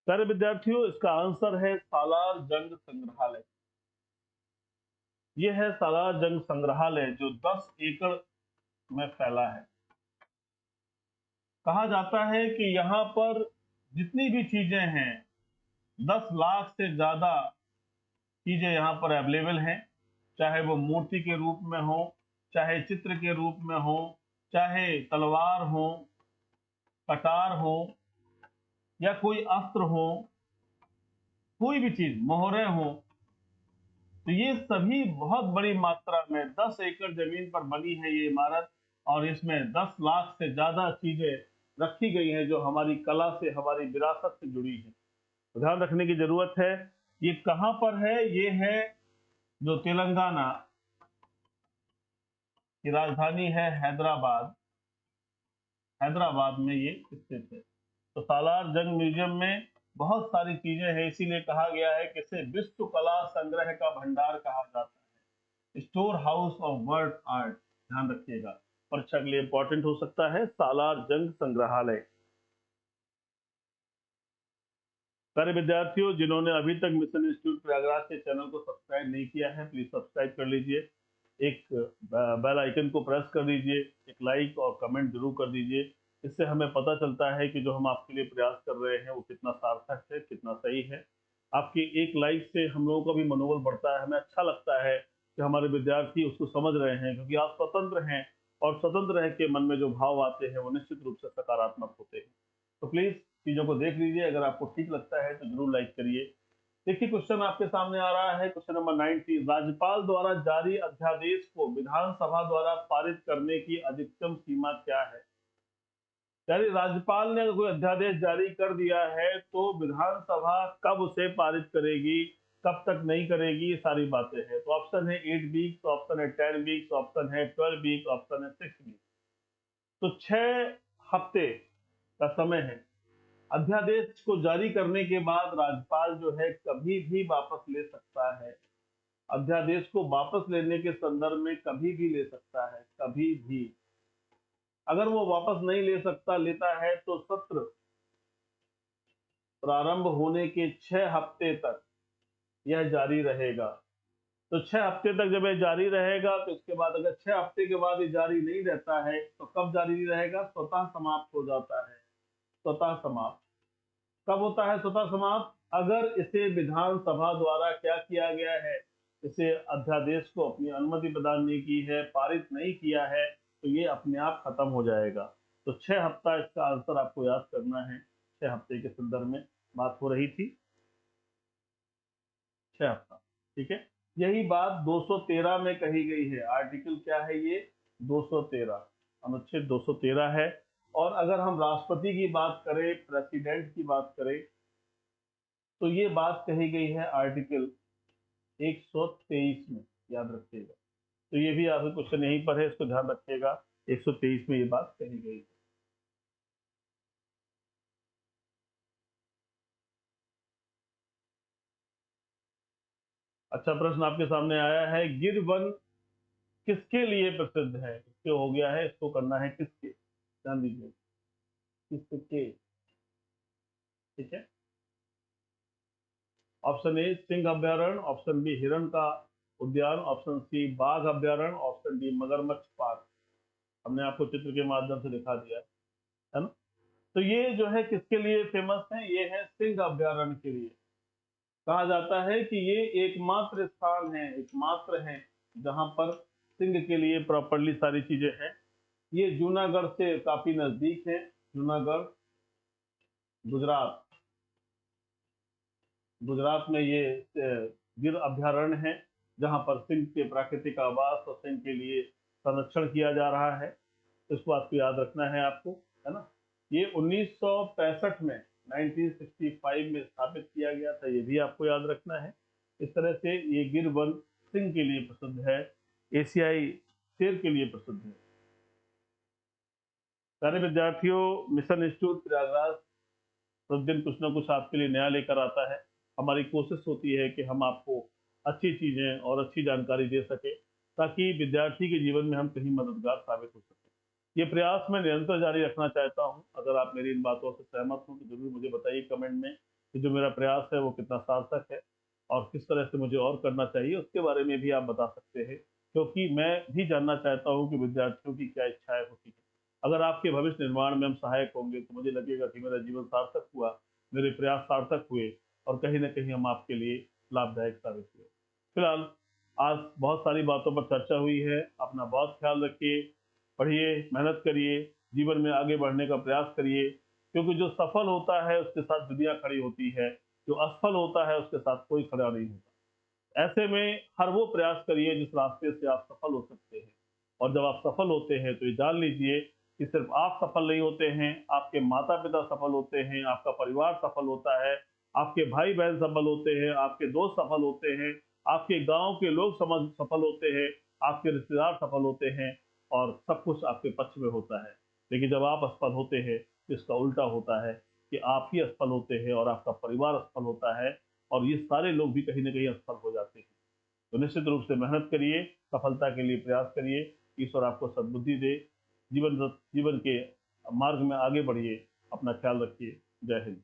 प्यारे विद्यार्थियों, इसका आंसर है सालार जंग संग्रहालय। यह है सालार जंग संग्रहालय जो 10 एकड़ में फैला है। कहा जाता है कि यहाँ पर जितनी भी चीजें हैं, 10 लाख से ज्यादा चीजें यहाँ पर अवेलेबल हैं। चाहे वो मूर्ति के रूप में हो, चाहे चित्र के रूप में हो, चाहे तलवार हो, कटार हो या कोई अस्त्र हो, कोई भी चीज, मोहरें हों, तो ये सभी बहुत बड़ी मात्रा में 10 एकड़ जमीन पर बनी है ये इमारत, और इसमें 10 लाख से ज्यादा चीजें रखी गई हैं जो हमारी कला से, हमारी विरासत से जुड़ी हैं। तो ध्यान रखने की जरूरत है। ये कहां पर है? ये है जो तेलंगाना की राजधानी है हैदराबाद, हैदराबाद में ये स्थित है। तो सालार जंग म्यूजियम में बहुत सारी चीजें हैं, इसीलिए कहा गया है कि इसे विश्व कला संग्रह का भंडार कहा जाता है, store house of world art. ध्यान रखिएगा, परीक्षा के लिए इंपॉर्टेंट हो सकता है, सालार जंग संग्रहालय। सारे विद्यार्थियों जिन्होंने अभी तक मिशन इंस्टीट्यूट प्रयागराज के चैनल को सब्सक्राइब नहीं किया है, प्लीज सब्सक्राइब कर लीजिए, एक बेल आइकन को प्रेस कर दीजिए, एक लाइक और कमेंट जरूर कर दीजिए। इससे हमें पता चलता है कि जो हम आपके लिए प्रयास कर रहे हैं वो कितना सार्थक है, कितना सही है। आपकी एक लाइक से हम लोगों का भी मनोबल बढ़ता है, हमें अच्छा लगता है कि हमारे विद्यार्थी उसको समझ रहे हैं, क्योंकि आप स्वतंत्र हैं और स्वतंत्र रह के मन में जो भाव आते हैं वो निश्चित रूप से सकारात्मक होते हैं। तो प्लीज चीजों को देख लीजिए, अगर आपको ठीक लगता है तो जरूर लाइक करिए। देखिए क्वेश्चन आपके सामने आ रहा है, क्वेश्चन नंबर 90, राज्यपाल द्वारा जारी अध्यादेश को विधानसभा द्वारा पारित करने की अधिकतम सीमा क्या है? यानी राज्यपाल ने अगर कोई अध्यादेश जारी कर दिया है तो विधानसभा कब उसे पारित करेगी, कब तक नहीं करेगी, ये सारी बातें हैं। तो ऑप्शन है 8 वीक्स, ऑप्शन है 10 वीक्स, ऑप्शन है 12 वीक, ऑप्शन है 6 वीक। तो 6 हफ्ते का समय है। अध्यादेश को जारी करने के बाद राज्यपाल जो है कभी भी वापस ले सकता है, अध्यादेश को वापस लेने के संदर्भ में कभी भी ले सकता है, कभी भी। अगर वो वापस नहीं ले सकता, लेता है, तो सत्र प्रारंभ होने के 6 हफ्ते तक यह जारी रहेगा। तो 6 हफ्ते तक जब यह जारी रहेगा, तो इसके बाद अगर 6 हफ्ते के बाद ये जारी नहीं रहता है तो कब जारी नहीं रहेगा? स्वतः समाप्त हो जाता है। स्वतः समाप्त कब होता है? स्वतः समाप्त अगर इसे विधानसभा द्वारा क्या किया गया है, इसे अध्यादेश को अपनी अनुमति प्रदान नहीं की है, पारित नहीं किया है, तो ये अपने आप खत्म हो जाएगा। तो 6 हफ्ता इसका आंसर आपको याद करना है। 6 हफ्ते के संदर्भ में बात हो रही थी, 6 हफ्ता। ठीक है, यही बात 213 में कही गई है। आर्टिकल क्या है ये? 213, अनुच्छेद 213 है। और अगर हम राष्ट्रपति की बात करें, प्रेसिडेंट की बात करें, तो ये बात कही गई है आर्टिकल 123 में, याद रखिएगा। तो ये भी आपके क्वेश्चन यहीं पर है, इसको ध्यान रखिएगा, 123 में ये बात कही गई है। अच्छा प्रश्न आपके सामने आया है, गिर वन किसके लिए प्रसिद्ध है? इसके हो गया है, इसको करना है किसके, ध्यान दीजिए, किसके। ठीक है, ऑप्शन ए सिंह अभ्यारण्य, ऑप्शन बी हिरण का उद्यान, ऑप्शन सी बाघ अभ्यारण्य, ऑप्शन डी मगरमच्छ पार्क। हमने आपको चित्र के माध्यम से दिखा दिया है ना। तो ये जो है किसके लिए फेमस है? ये है सिंह अभ्यारण्य के लिए। कहा जाता है कि ये एकमात्र स्थान है, एकमात्र है जहां पर सिंह के लिए प्रॉपरली सारी चीजें हैं। ये जूनागढ़ से काफी नजदीक है, जूनागढ़ गुजरात, गुजरात में ये गिर अभ्यारण्य है, जहां पर सिंह के प्राकृतिक आवास और सिंह के लिए संरक्षण किया जा रहा है। इस बात को याद रखना है आपको, है ना। ये 1965 में, 1965 में स्थापित किया गया था, ये भी आपको याद रखना है। इस तरह से ये गिर वन सिंह के लिए प्रसिद्ध है, एशियाई शेर के लिए प्रसिद्ध है। सारे विद्यार्थियों, मिशन इंस्टीट्यूट प्रयागराज प्रतिदिन कुछ ना कुछ आपके लिए नया लेकर आता है। हमारी कोशिश होती है कि हम आपको अच्छी चीजें और अच्छी जानकारी दे सके, ताकि विद्यार्थी के जीवन में हम कहीं मददगार साबित हो सके। ये प्रयास मैं निरंतर जारी रखना चाहता हूँ। अगर आप मेरी इन बातों से सहमत हो तो जरूर मुझे बताइए कमेंट में कि जो मेरा प्रयास है वो कितना सार्थक है और किस तरह से मुझे और करना चाहिए, उसके बारे में भी आप बता सकते हैं, क्योंकि मैं भी जानना चाहता हूँ कि विद्यार्थियों की क्या इच्छाएं होती है। अगर आपके भविष्य निर्माण में हम सहायक होंगे तो मुझे लगेगा कि मेरा जीवन सार्थक हुआ, मेरे प्रयास सार्थक हुए और कहीं ना कहीं हम आपके लिए लाभदायक साबित हुए। फिलहाल आज बहुत सारी बातों पर चर्चा हुई है। अपना बहुत ख्याल रखिए, पढ़िए, मेहनत करिए, जीवन में आगे बढ़ने का प्रयास करिए, क्योंकि जो सफल होता है उसके साथ दुनिया खड़ी होती है। जो असफल होता है उसके साथ कोई खड़ा नहीं होता। ऐसे में हर वो प्रयास करिए जिस रास्ते से आप सफल हो सकते हैं। और जब आप सफल होते हैं तो ये जान लीजिए कि सिर्फ आप सफल नहीं होते हैं, आपके माता-पिता सफल होते हैं, आपका परिवार सफल होता है, आपके भाई-बहन सफल होते हैं, आपके दोस्त सफल होते हैं, आपके गाँव के लोग समझ सफल होते हैं, आपके रिश्तेदार सफल होते हैं और सब कुछ आपके पक्ष में होता है। लेकिन जब आप असफल होते हैं, तो इसका उल्टा होता है कि आप ही असफल होते हैं और आपका परिवार असफल होता है और ये सारे लोग भी कहीं न कहीं असफल हो जाते हैं। तो निश्चित रूप से मेहनत करिए, सफलता के लिए प्रयास करिए, ईश्वर आपको सद्बुद्धि दे, जीवन के मार्ग में आगे बढ़िए, अपना ख्याल रखिए। जय हिंद।